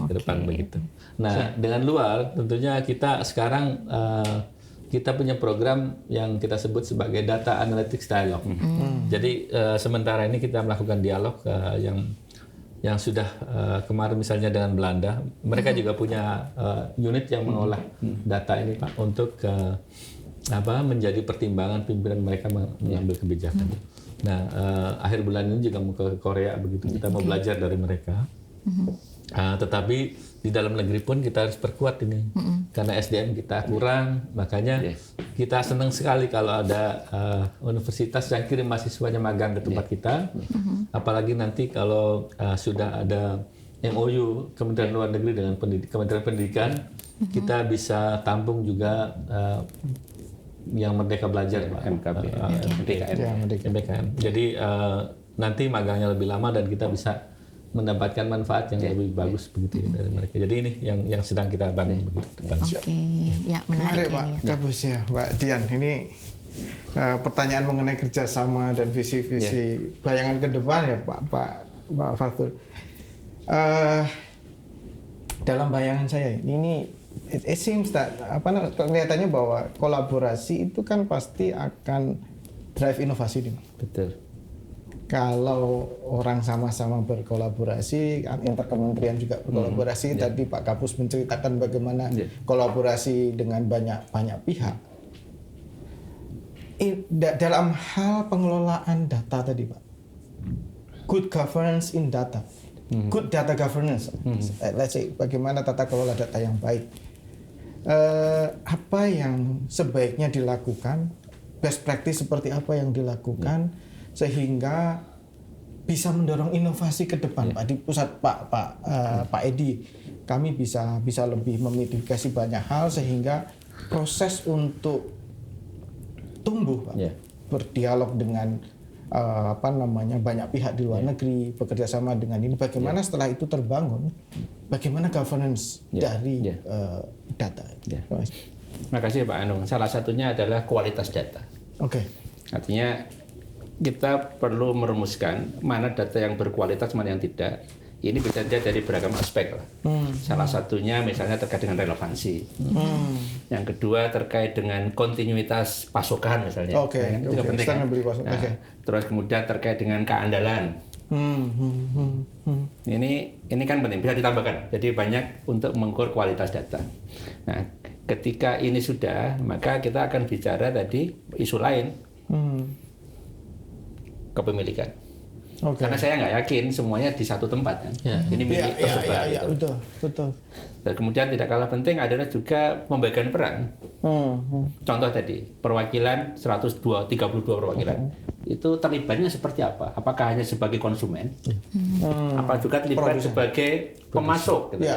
ke depan begitu. Nah, dengan luar tentunya kita sekarang kita punya program yang kita sebut sebagai Data Analytics Dialogue. Jadi sementara ini kita melakukan dialog yang sudah kemarin misalnya dengan Belanda, mereka juga punya unit yang mengolah data ini Pak untuk menjadi pertimbangan pimpinan mereka mengambil kebijakan. Nah, akhir bulan ini juga mau ke Korea begitu, kita mau belajar dari mereka. Tetapi di dalam negeri pun kita harus perkuat ini, karena SDM kita kurang, makanya kita senang sekali kalau ada universitas yang kirim mahasiswanya magang ke tempat kita, apalagi nanti kalau sudah ada MOU Kementerian Luar Negeri dengan Kementerian Pendidikan, kita bisa tampung juga yang Merdeka Belajar, Pak. MBKM. Jadi nanti magangnya lebih lama dan kita bisa mendapatkan manfaat yang lebih bagus begitu dari mereka. Jadi ini yang sedang kita bangun begitu. Ya menarik Pak Kapus ya, Pak Dian. Ini pertanyaan mengenai kerjasama dan visi-visi bayangan ke depan ya Pak Fathul. Dalam bayangan saya ini it seems that kelihatannya bahwa kolaborasi itu kan pasti akan drive inovasi, Betul. Kalau orang sama-sama berkolaborasi, antar kementerian juga berkolaborasi. Tadi Pak Kapus menceritakan bagaimana kolaborasi dengan banyak pihak. dalam hal pengelolaan data tadi Pak, good governance in data, good data governance, let's say bagaimana tata kelola data yang baik, apa yang sebaiknya dilakukan, best practice seperti apa yang dilakukan sehingga bisa mendorong inovasi ke depan Pak, di pusat Pak Edi, kami bisa lebih memitigasi banyak hal sehingga proses untuk tumbuh Pak, berdialog dengan banyak pihak di luar negeri, bekerja sama dengan ini, bagaimana setelah itu terbangun, bagaimana governance dari data. Terima kasih Pak Anung. Salah satunya adalah kualitas data. Oke. Artinya kita perlu merumuskan mana data yang berkualitas, mana yang tidak. Ini bisa dilihat dari beragam aspek lah. Salah satunya misalnya terkait dengan relevansi. Yang kedua terkait dengan kontinuitas pasokan misalnya. Itu juga penting kan? Terus kemudian terkait dengan keandalan. Ini kan penting, bisa ditambahkan. Jadi banyak untuk mengukur kualitas data. Nah, ketika ini sudah, maka kita akan bicara tadi isu lain. Kepemilikan. Karena saya nggak yakin semuanya di satu tempat kan. Ini milik tersebar. Betul. Dan kemudian tidak kalah penting adalah juga pembagian peran. Contoh tadi, perwakilan 32 perwakilan. Itu terlibatnya seperti apa? Apakah hanya sebagai konsumen? Apa juga terlibat sebagai pemasok? Gitu.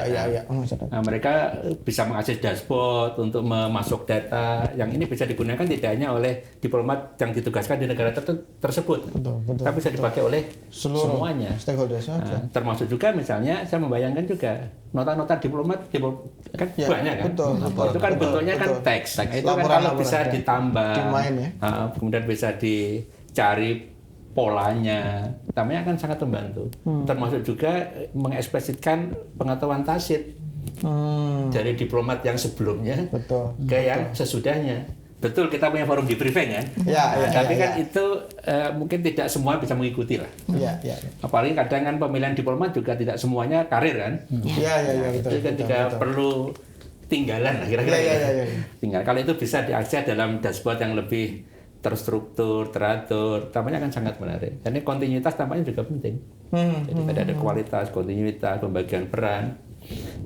Nah, mereka bisa mengakses dashboard untuk memasuk data. Yang ini bisa digunakan tidak hanya oleh diplomat yang ditugaskan di negara tersebut, tapi bisa dipakai oleh semuanya. Nah, termasuk juga misalnya saya membayangkan juga nota-nota diplomat kan banyak kan? Itu kan bentuknya kan teks. Itu kan kalau bisa ditambah, kemudian bisa dicari polanya, namanya akan sangat membantu. Termasuk juga mengekspresikan pengetahuan tacit dari diplomat yang sebelumnya ke yang sesudahnya. Betul, kita punya forum di briefing kan? Tapi kan itu mungkin tidak semua bisa mengikuti lah. Apalagi kadang kan pemilihan diplomat juga tidak semuanya karir kan? Itu ketika perlu tinggalan lah kira-kira. Tinggal kalau itu bisa diakses dalam dashboard yang lebih terstruktur, teratur, tampaknya akan sangat menarik. Dan ini kontinuitas tampaknya juga penting. Jadi tidak ada kualitas, kontinuitas, pembagian peran.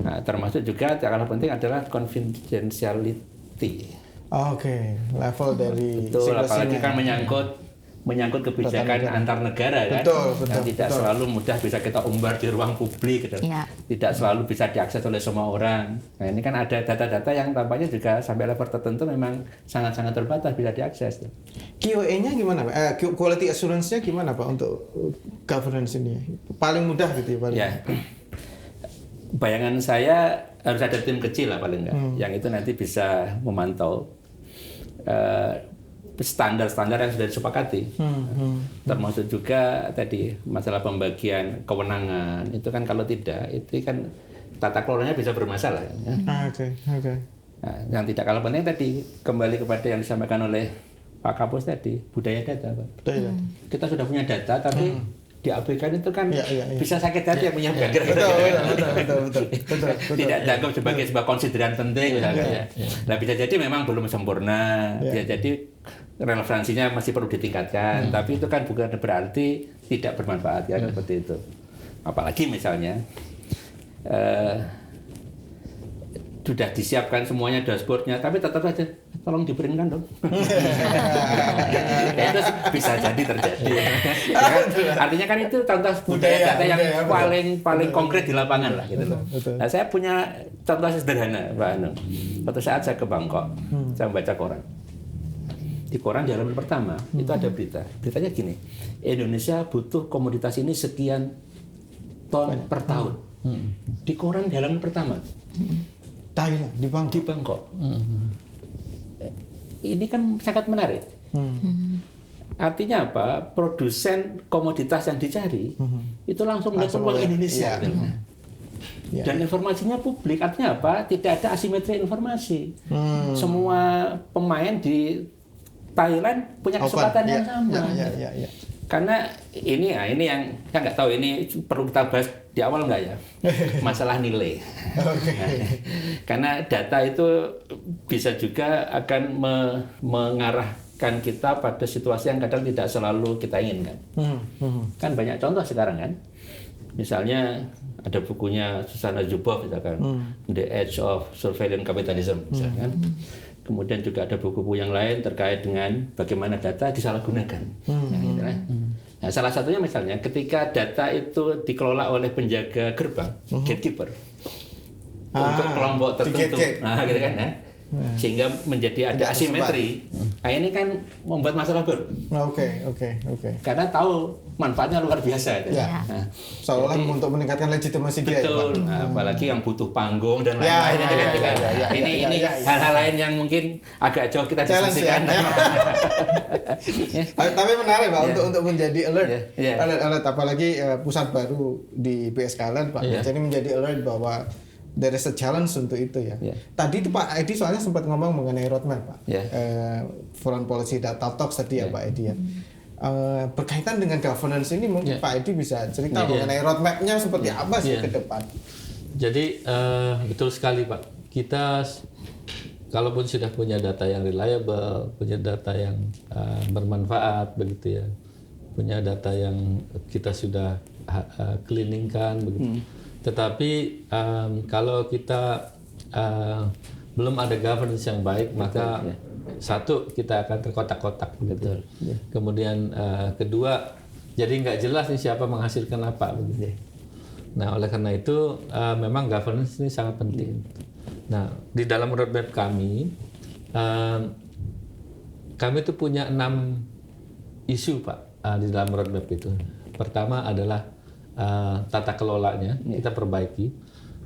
Nah, termasuk juga yang kalah penting adalah confidentiality. Level dari betul, apalagi kan menyangkut kebijakan antar negara kan, yang tidak selalu mudah bisa kita umbar di ruang publik gitu. Tidak selalu bisa diakses oleh semua orang. Nah, ini kan ada data-data yang tampaknya juga sampai level tertentu memang sangat-sangat terbatas bisa diakses. QA-nya gimana Pak? Quality assurance-nya gimana Pak untuk governance ini? Paling mudah gitu ya paling. Bayangan saya harus ada tim kecil lah paling enggak, yang itu nanti bisa memantau standar-standar yang sudah disepakati, termasuk juga tadi masalah pembagian kewenangan. Itu kan kalau tidak, itu kan tata kelolanya bisa bermasalah. Nah, yang tidak kalah penting tadi kembali kepada yang disampaikan oleh Pak Kapus tadi, budaya data, Pak. Kita sudah punya data, tapi diabaikan itu kan bisa sakit hati yang punya background. Betul. Tidak dianggap sebagai sebuah konsideran penting. Nah, bisa jadi memang belum sempurna. Bisa jadi relevansinya masih perlu ditingkatkan. Tapi itu kan bukan berarti tidak bermanfaat ya seperti itu. Apalagi misalnya sudah disiapkan semuanya dashboardnya, tapi tetap saja tolong diberikan dong. Itu bisa jadi terjadi. Artinya kan itu contoh budaya data yang paling konkret di lapangan lah gitu loh. Nah, saya punya contoh sederhana Pak Anu. Suatu saat saya ke Bangkok, saya membaca koran. Di koran di halaman pertama itu ada berita. Beritanya gini, Indonesia butuh komoditas ini sekian ton per tahun. Di koran di halaman pertama. Di Bangkok. Ini kan sangat menarik. Artinya apa? Produsen komoditas yang dicari itu langsung peluang Indonesia. Dan informasinya publik. Artinya apa? Tidak ada asimetri informasi. Semua pemain di Thailand punya kesempatan yang sama. Karena ini yang saya nggak tahu, ini perlu kita bahas di awal nggak ya, masalah nilai. Karena data itu bisa juga akan mengarah mengarahkan kita pada situasi yang kadang tidak selalu kita inginkan. Kan banyak contoh sekarang kan. Misalnya ada bukunya Susana Zuboff misalkan, The Age of Surveillance Capitalism misalkan. Kemudian juga ada buku-buku yang lain terkait dengan bagaimana data disalahgunakan. Gitu kan. Nah, salah satunya misalnya ketika data itu dikelola oleh penjaga gerbang, gatekeeper, untuk kelompok tertentu, nah gitu kan ya. Sehingga menjadi ada asimetri. Nah, ini kan membuat masalah baru. Oke. Karena tahu manfaatnya luar biasa itu. Ya. Nah, Seolah untuk meningkatkan legitimasi dia. betul. Nah, apalagi yang butuh panggung dan Ya, lain-lain. Ini hal-hal lain yang mungkin agak jauh kita diskusikan. Tapi menarik Pak untuk menjadi alert. Ya. Alert apalagi pusat baru di PSKLN Pak. Jadi menjadi alert bahwa there is a challenge untuk itu ya. Tadi itu Pak Edi soalnya sempat ngomong mengenai roadmap Pak. Foreign Policy Data Talks tadi ya Pak Edi ya. Berkaitan dengan governance ini mungkin Pak Edi bisa cerita mengenai roadmap-nya seperti apa sih ke depan. Jadi betul sekali Pak. Kita kalaupun sudah punya data yang reliable, punya data yang bermanfaat begitu ya, punya data yang kita sudah cleaningkan begitu. Tetapi kalau kita belum ada governance yang baik, maka satu kita akan terkotak-kotak begitu. Kemudian kedua, jadi nggak jelas nih siapa menghasilkan apa begitu. Nah oleh karena itu memang governance ini sangat penting. Nah di dalam roadmap kami itu punya 6 isu Pak di dalam roadmap itu. Pertama adalah tata kelolanya kita perbaiki.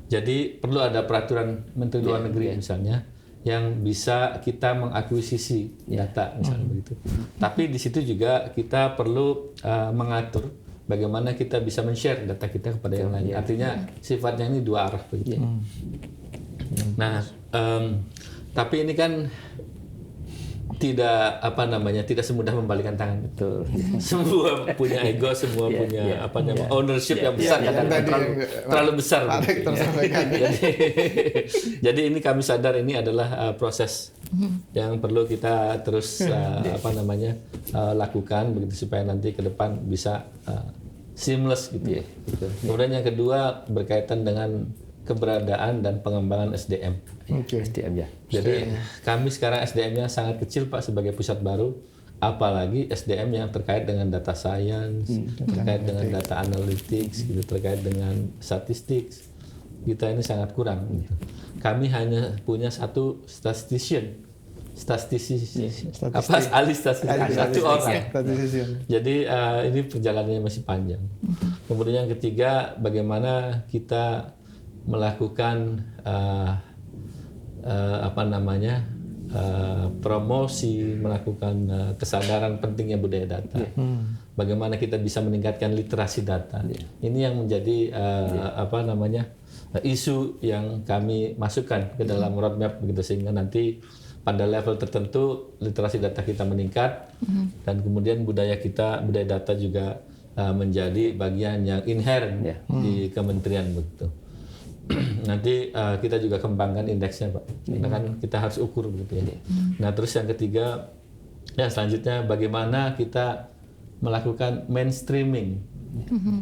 Jadi perlu ada peraturan Menteri Luar Negeri misalnya yang bisa kita mengakuisisi data misalnya begitu. Tapi di situ juga kita perlu mengatur bagaimana kita bisa men-share data kita kepada yang lain. Artinya sifatnya ini dua arah begitu. Nah, tapi ini kan tidak tidak semudah membalikan tangan. Betul. Semua punya ego, semua punya ownership yang besar, terlalu besar. Jadi ini kami sadar ini adalah proses yang perlu kita terus lakukan begitu supaya nanti ke depan bisa seamless gitu ya. Kemudian yang kedua berkaitan dengan keberadaan dan pengembangan SDM. SDM ya. Jadi kami sekarang SDM-nya sangat kecil Pak sebagai pusat baru, apalagi SDM yang terkait dengan data science, terkait dengan data analytics, gitu, terkait dengan statistik. Kita ini sangat kurang. Gitu. Kami hanya punya satu statistician, ahli statistik, satu orang. Jadi ini perjalanannya masih panjang. Kemudian yang ketiga, bagaimana kita melakukan promosi, melakukan kesadaran pentingnya budaya data. Bagaimana kita bisa meningkatkan literasi data. Ini yang menjadi isu yang kami masukkan ke dalam roadmap begitu, sehingga nanti pada level tertentu literasi data kita meningkat dan kemudian budaya data juga menjadi bagian yang inherent di kementerian begitu. Nanti kita juga kembangkan indeksnya Pak, karena kan kita harus ukur gitu ya. Nah terus yang ketiga, selanjutnya bagaimana kita melakukan mainstreaming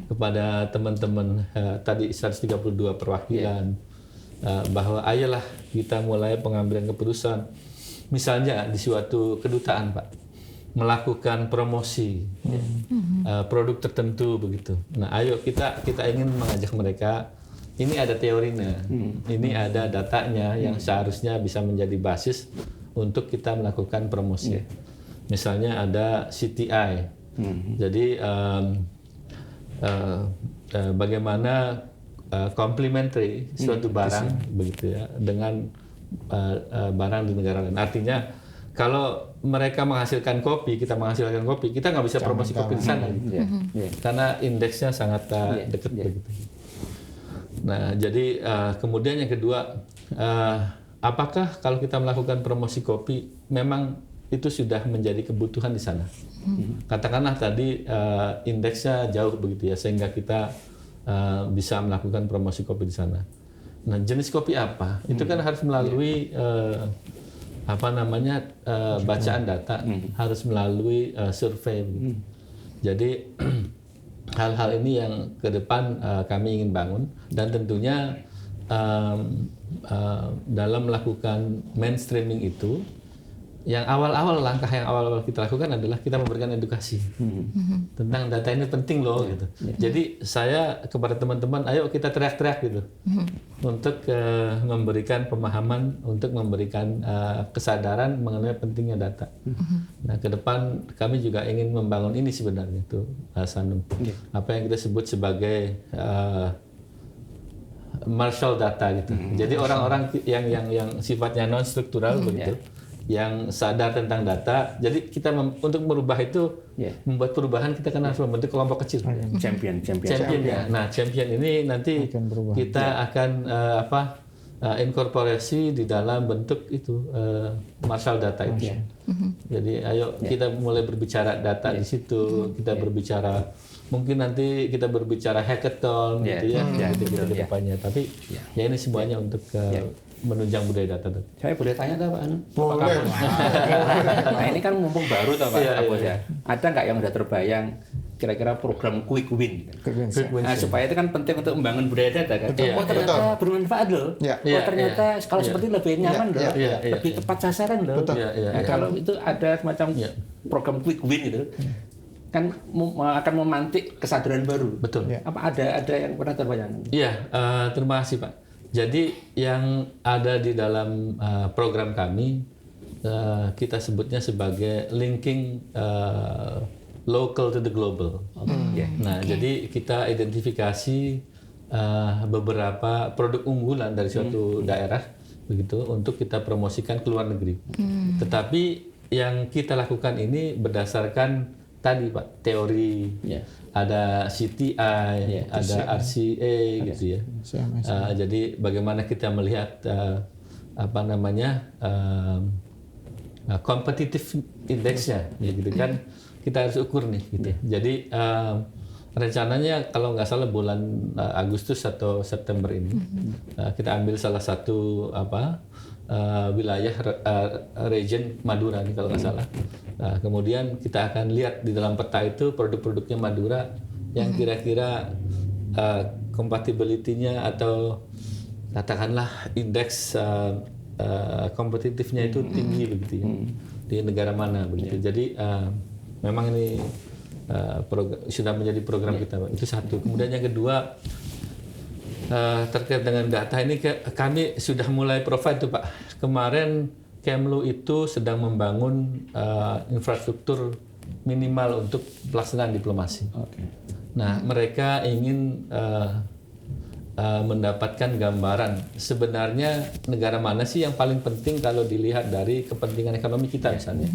kepada teman-teman tadi 132 perwakilan, bahwa ayolah kita mulai pengambilan keputusan, misalnya di suatu kedutaan Pak, melakukan promosi produk tertentu begitu. Nah ayo kita ingin mengajak mereka. Ini ada teorinya, ini ada datanya yang seharusnya bisa menjadi basis untuk kita melakukan promosi. Misalnya ada CTI, jadi bagaimana complementary suatu barang begitu ya dengan barang di negara lain. Artinya kalau mereka menghasilkan kopi, kita menghasilkan kopi, kita nggak bisa promosi kopi di sana, karena indeksnya sangat dekat begitu. Nah, jadi kemudian yang kedua, apakah kalau kita melakukan promosi kopi, memang itu sudah menjadi kebutuhan di sana? Katakanlah tadi indeksnya jauh begitu ya, sehingga kita bisa melakukan promosi kopi di sana. Nah, jenis kopi apa? Itu kan harus melalui bacaan data harus melalui survei. Jadi hal-hal ini yang ke depan kami ingin bangun, dan tentunya dalam melakukan mainstreaming itu, langkah yang awal-awal kita lakukan adalah kita memberikan edukasi tentang data ini penting loh gitu. Jadi saya kepada teman-teman, ayo kita teriak-teriak gitu untuk memberikan pemahaman, untuk memberikan kesadaran mengenai pentingnya data. Nah, ke depan kami juga ingin membangun ini sebenarnya itu, Sanum, apa yang kita sebut sebagai Marshall data gitu. Jadi orang-orang yang sifatnya non struktural begitu, yang sadar tentang data. Jadi kita untuk merubah itu, membuat perubahan, kita kan harus membentuk kelompok kecil. Champion Ya. Nah, champion ini nanti kita akan inkorporasi di dalam bentuk itu Marshall data itu. Jadi ayo kita mulai berbicara data di situ. Kita berbicara, mungkin nanti kita berbicara hackathon gitu ya, gitu ke depannya. Tapi ya ini semuanya untuk menunjang budaya data. Saya boleh tanya tak Pak Anu? Boleh. Nah ini kan mumpung baru tak Pak Kapolda ya. Ada nggak yang udah terbayang kira-kira program quick win? Nah, supaya itu kan penting untuk membangun budaya data kan. Oh ternyata bermanfaat loh. Oh ternyata kalau seperti lebih nyaman loh, lebih tepat sasaran loh. Nah, kalau itu ada semacam program quick win itu, kan akan memantik kesadaran baru. Betul. Apa ada yang pernah terbayang? Iya, terima kasih Pak. Jadi yang ada di dalam program kami, kita sebutnya sebagai linking local to the global. Nah, jadi kita identifikasi beberapa produk unggulan dari suatu daerah begitu untuk kita promosikan ke luar negeri. Tetapi yang kita lakukan ini berdasarkan tadi Pak, teori, ada CTI, ada RCA gitu ya. Jadi bagaimana kita melihat competitive index-nya, gitu kan, kita harus ukur nih. Gitu. Jadi rencananya kalau nggak salah bulan Agustus atau September ini, kita ambil salah satu wilayah region Madura nih kalau nggak salah. Nah, kemudian kita akan lihat di dalam peta itu produk-produknya Madura yang kira-kira compatibility-nya atau katakanlah indeks kompetitifnya itu tinggi begitu ya, di negara mana begitu. Jadi memang ini sudah menjadi program kita. Itu satu. Kemudian yang kedua, terkait dengan data ini kami sudah mulai provide tuh Pak. Kemarin Kemlu itu sedang membangun infrastruktur minimal untuk pelaksanaan diplomasi. Nah, mereka ingin mendapatkan gambaran sebenarnya negara mana sih yang paling penting kalau dilihat dari kepentingan ekonomi kita misalnya.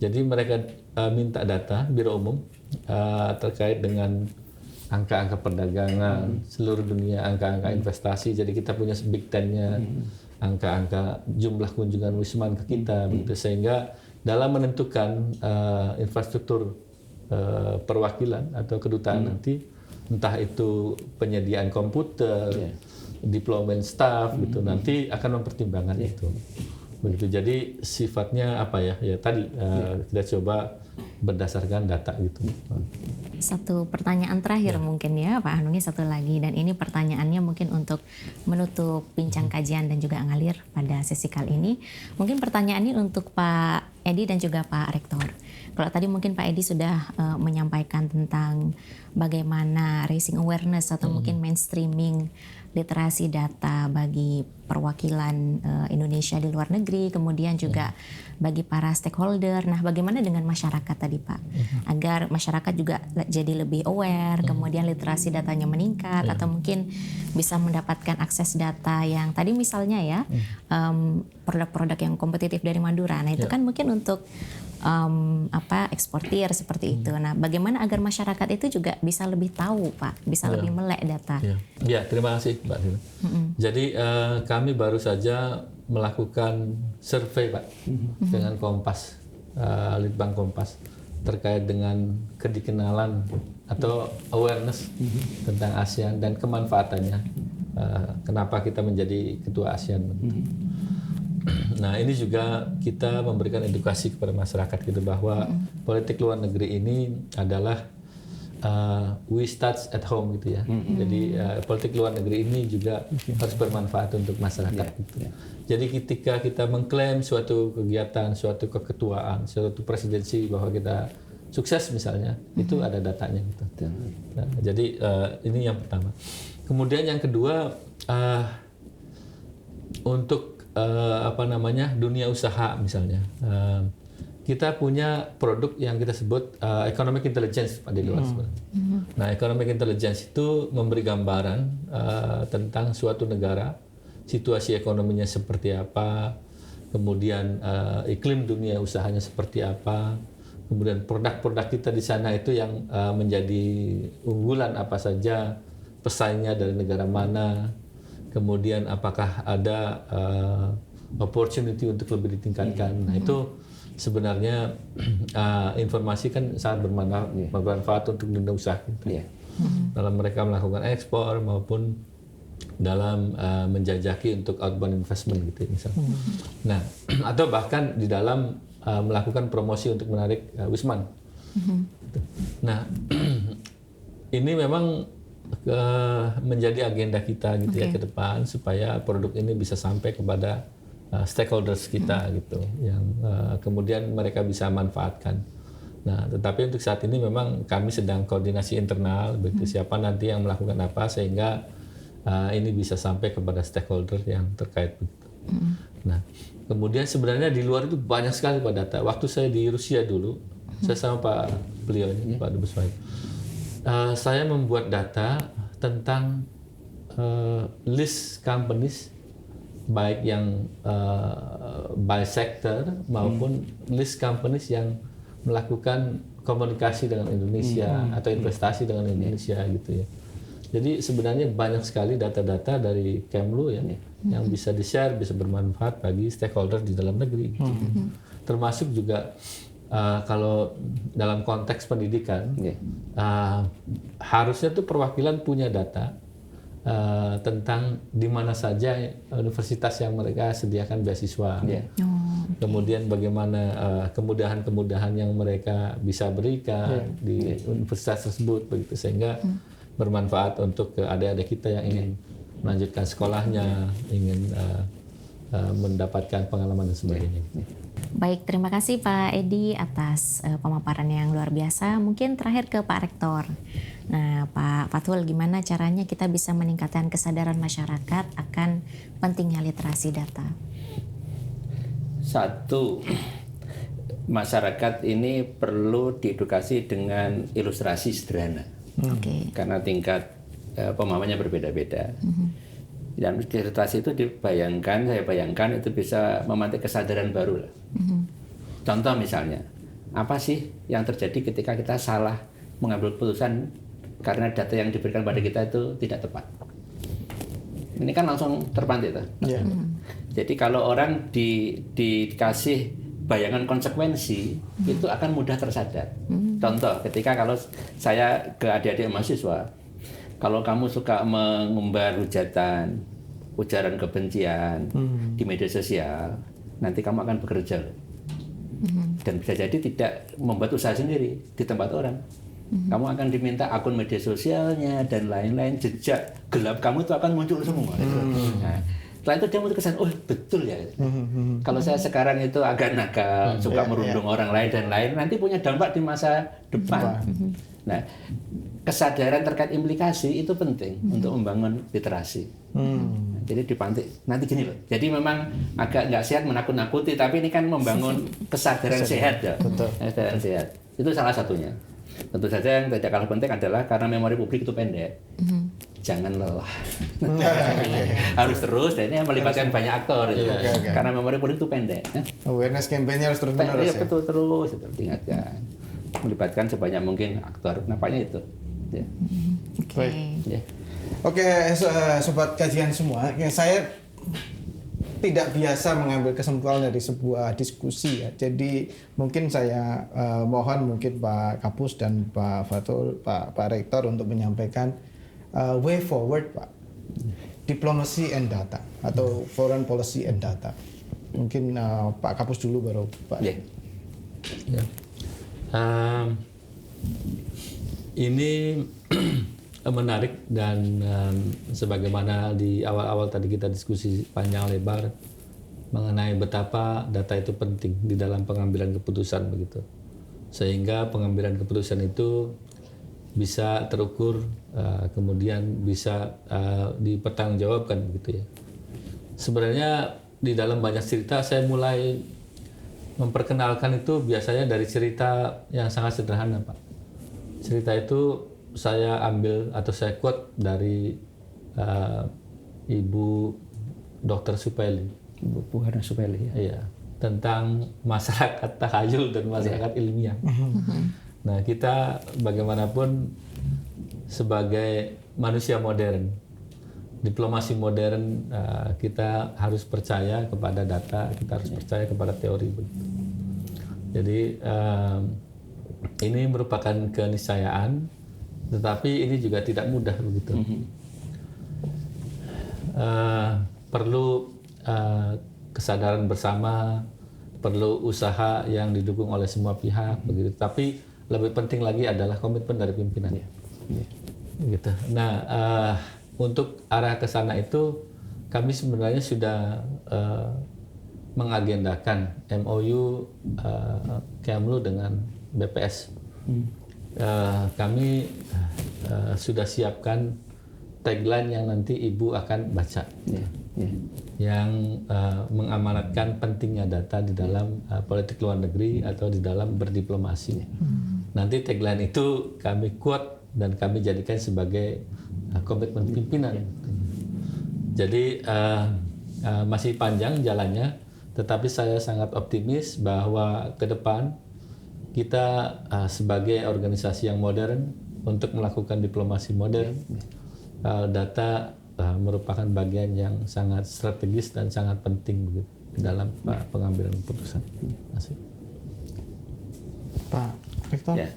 Jadi mereka minta data Biro Umum terkait dengan angka-angka perdagangan seluruh dunia, angka-angka investasi. Jadi kita punya Big Ten-nya, angka-angka jumlah kunjungan wisman ke kita, begitu, sehingga dalam menentukan infrastruktur perwakilan atau kedutaan nanti, entah itu penyediaan komputer, deployment staff, gitu, nanti akan mempertimbangkan itu. Begitu. Jadi sifatnya apa ya? Ya tadi kita coba berdasarkan data gitu. Satu pertanyaan terakhir mungkin ya Pak Hanunggi, satu lagi, dan ini pertanyaannya mungkin untuk menutup bincang kajian dan juga ngalir pada sesi kali ini. Mungkin pertanyaannya untuk Pak Edi dan juga Pak Rektor. Kalau tadi mungkin Pak Edi sudah menyampaikan tentang bagaimana raising awareness atau mungkin mainstreaming literasi data bagi perwakilan Indonesia di luar negeri, kemudian juga bagi para stakeholder. Nah, bagaimana dengan masyarakat tadi Pak? Agar masyarakat juga jadi lebih aware, kemudian literasi datanya meningkat, atau mungkin bisa mendapatkan akses data yang tadi misalnya ya, produk-produk yang kompetitif dari Madura. Nah, itu kan mungkin untuk eksportir seperti itu. Nah, bagaimana agar masyarakat itu juga bisa lebih tahu Pak, bisa lebih melek data? Ya, terima kasih Mbak Dina. Jadi kami baru saja melakukan survei Pak dengan Kompas, Litbang Kompas, terkait dengan kedikenalan atau awareness tentang ASEAN dan kemanfaatannya. Kenapa kita menjadi ketua ASEAN? Nah, ini juga kita memberikan edukasi kepada masyarakat gitu bahwa politik luar negeri ini adalah we start at home gitu ya. Jadi politik luar negeri ini juga harus bermanfaat untuk masyarakat gitu. Jadi ketika kita mengklaim suatu kegiatan, suatu keketuaan, suatu presidensi bahwa kita sukses misalnya, itu ada datanya gitu. Nah, jadi ini yang pertama. Kemudian yang kedua untuk dunia usaha misalnya. Kita punya produk yang kita sebut economic intelligence di luar sebenarnya. Nah, economic intelligence itu memberi gambaran tentang suatu negara, situasi ekonominya seperti apa, kemudian iklim dunia usahanya seperti apa, kemudian produk-produk kita di sana itu yang menjadi unggulan apa saja, pesaingnya dari negara mana, kemudian apakah ada opportunity untuk lebih ditingkatkan. Nah, itu sebenarnya informasi kan sangat bermanfaat untuk dunia usaha kita. Dalam mereka melakukan ekspor maupun dalam menjajaki untuk outbound investment gitu misalnya. Nah, atau bahkan di dalam melakukan promosi untuk menarik wisman. Nah, ini memang menjadi agenda kita gitu ya ke depan supaya produk ini bisa sampai kepada stakeholders kita gitu, yang kemudian mereka bisa manfaatkan. Nah, tetapi untuk saat ini memang kami sedang koordinasi internal, begitu siapa nanti yang melakukan apa sehingga ini bisa sampai kepada stakeholder yang terkait begitu. Nah, kemudian sebenarnya di luar itu banyak sekali Pak data. Waktu saya di Rusia dulu, saya sama Pak beliau ini, Pak Dubes Wahid, saya membuat data tentang list companies baik yang by sector maupun list companies yang melakukan komunikasi dengan Indonesia atau investasi dengan Indonesia gitu ya. Jadi sebenarnya banyak sekali data-data dari Kemlu ya, yang bisa di-share, bisa bermanfaat bagi stakeholder di dalam negeri. Termasuk juga kalau dalam konteks pendidikan, harusnya tuh perwakilan punya data tentang di mana saja universitas yang mereka sediakan beasiswa. Kemudian bagaimana kemudahan-kemudahan yang mereka bisa berikan di universitas tersebut begitu, sehingga bermanfaat untuk adik-adik kita yang ingin melanjutkan sekolahnya, ingin mendapatkan pengalaman dan sebagainya. Baik, terima kasih Pak Edi atas pemaparan yang luar biasa. Mungkin terakhir ke Pak Rektor. Nah, Pak Fathul, gimana caranya kita bisa meningkatkan kesadaran masyarakat akan pentingnya literasi data? Satu, masyarakat ini perlu diedukasi dengan ilustrasi sederhana. Karena tingkat pemahamannya berbeda-beda. Dan ilustrasi itu saya bayangkan itu bisa memantik kesadaran baru lah. Contoh misalnya, apa sih yang terjadi ketika kita salah mengambil keputusan karena data yang diberikan pada kita itu tidak tepat? Ini kan langsung terpantik tuh. Jadi kalau orang dikasih bayangan konsekuensi, itu akan mudah tersadar. Contoh, ketika kalau saya ke adik-adik mahasiswa, kalau kamu suka mengumbar hujatan, ujaran kebencian di media sosial, nanti kamu akan bekerja. Dan bisa jadi tidak membuat usaha sendiri di tempat orang. Kamu akan diminta akun media sosialnya dan lain-lain, jejak gelap kamu itu akan muncul semua. Nah, setelah itu dia muncul kesan, oh betul ya. Kalau saya sekarang itu agak nakal, suka merundung orang lain dan lain, nanti punya dampak di masa depan. Nah, kesadaran terkait implikasi itu penting untuk membangun literasi. Jadi dipantik. Nanti gini loh. Jadi memang agak nggak sehat menakut-nakuti, tapi ini kan membangun kesadaran sehat ya. Kesadaran sehat. Itu salah satunya. Tentu saja yang tidak kalah penting adalah karena memori publik itu pendek. Jangan lelah. Harus terus, dan ini melibatkan banyak aktor itu. Karena memori publik itu pendek. Awareness campaign-nya harus terus-menerus ya. Betul terus, itu diingatkan. Melibatkan sebanyak mungkin aktor. Nampaknya itu. Ya. Oke, sobat kajian semua, saya tidak biasa mengambil kesimpulan dari sebuah diskusi ya. Jadi mungkin saya mohon mungkin Pak Kapus dan Pak Fathul, Pak Rektor untuk menyampaikan way forward Pak. Diplomacy and data atau foreign policy and data. Mungkin Pak Kapus dulu baru Pak. Ya. Ya. Ini menarik dan sebagaimana di awal-awal tadi kita diskusi panjang lebar mengenai betapa data itu penting di dalam pengambilan keputusan begitu. Sehingga pengambilan keputusan itu bisa terukur, kemudian bisa dipertanggungjawabkan begitu ya. Sebenarnya di dalam banyak cerita saya mulai memperkenalkan itu biasanya dari cerita yang sangat sederhana, Pak. Cerita itu saya ambil atau saya quote dari Ibu Dr. Supeli. Bu Hana Supeli ya. Iya, tentang masyarakat tahayul dan masyarakat ilmiah. Nah, kita bagaimanapun sebagai manusia modern, diplomasi modern, kita harus percaya kepada data, kita harus percaya kepada teori begitu. Jadi ini merupakan keniscayaan, tetapi ini juga tidak mudah begitu. Perlu kesadaran bersama, perlu usaha yang didukung oleh semua pihak begitu. Tapi lebih penting lagi adalah komitmen dari pimpinan. Gitu. Nah, untuk arah ke sana itu kami sebenarnya sudah mengagendakan MOU Kemlu dengan BPS. Kami sudah siapkan tagline yang nanti Ibu akan baca, yang mengamanatkan pentingnya data di dalam politik luar negeri atau di dalam berdiplomasi. Nanti tagline itu kami quote dan kami jadikan sebagai komitmen pimpinan. Jadi masih panjang jalannya, tetapi saya sangat optimis bahwa ke depan kita sebagai organisasi yang modern untuk melakukan diplomasi modern, data merupakan bagian yang sangat strategis dan sangat penting begitu dalam pengambilan keputusan. Pak Rektor. Ya.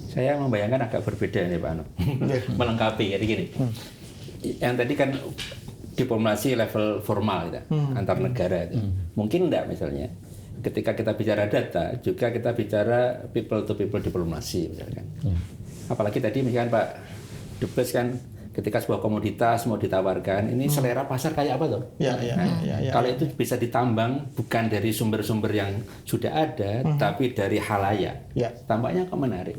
Saya membayangkan agak berbeda nih Pak Ano. Melengkapi jadi gini. Yang tadi kan diplomasi level formal gitu, antar negara itu. Mungkin enggak misalnya ketika kita bicara data juga kita bicara people to people diplomasi misalkan. Apalagi tadi misalkan Pak Dubes kan ketika sebuah komoditas mau ditawarkan, ini selera pasar kayak apa tuh? Kalau itu bisa ditambang bukan dari sumber-sumber yang sudah ada, tapi dari halayak, tampaknya kok menarik.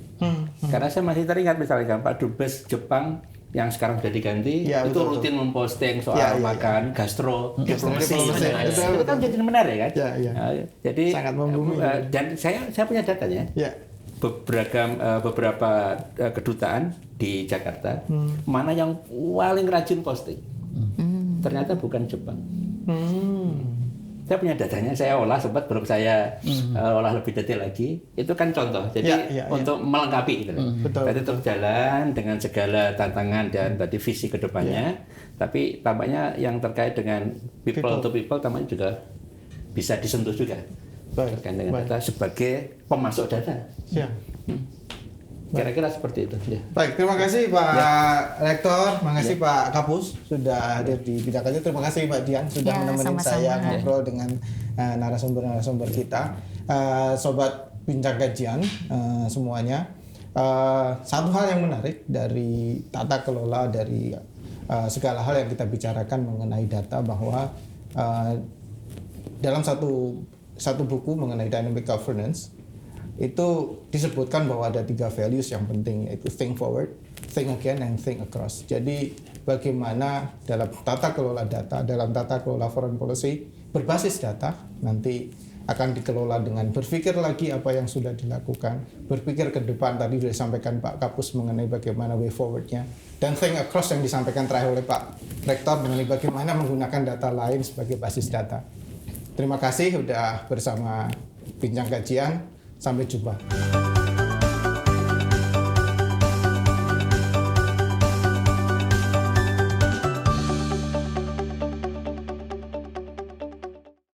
Karena saya masih teringat misalnya Pak Dubes Jepang yang sekarang sudah diganti, itu rutin memposting soal makan, gastro, diplomasi. Itu kan jadi menarik kan? Jadi sangat membumi. Dan saya punya datanya. Beberapa kedutaan di Jakarta, mana yang paling rajin posting? Ternyata bukan Jepang. Saya punya datanya, saya olah sempat belum saya olah lebih detail lagi. Itu kan contoh. Jadi untuk melengkapi gitu. Tadi tetap jalan dengan segala tantangan dan tadi visi ke depannya. Tapi tampaknya yang terkait dengan people to people tampaknya juga bisa disentuh juga. Terkait dengan data sebagai pemasok data. Kira-kira seperti itu. Baik, terima kasih Pak Rektor, terima kasih Pak Kapus sudah hadir di Bidakanya. Terima kasih Pak Dian sudah menemani saya ngobrol dengan narasumber-narasumber kita. Sobat Bincang Kajian semuanya, satu hal yang menarik dari tata kelola dari segala hal yang kita bicarakan mengenai data bahwa dalam satu buku mengenai dynamic governance itu disebutkan bahwa ada 3 values yang penting, yaitu think forward, think again, and think across. Jadi bagaimana dalam tata kelola data, dalam tata kelola foreign policy berbasis data nanti akan dikelola dengan berpikir lagi apa yang sudah dilakukan, berpikir ke depan tadi sudah disampaikan Pak Kapus mengenai bagaimana way forwardnya, dan think across yang disampaikan terakhir oleh Pak Rektor mengenai bagaimana menggunakan data lain sebagai basis data. Terima kasih sudah bersama Bincang Kajian. Sampai jumpa.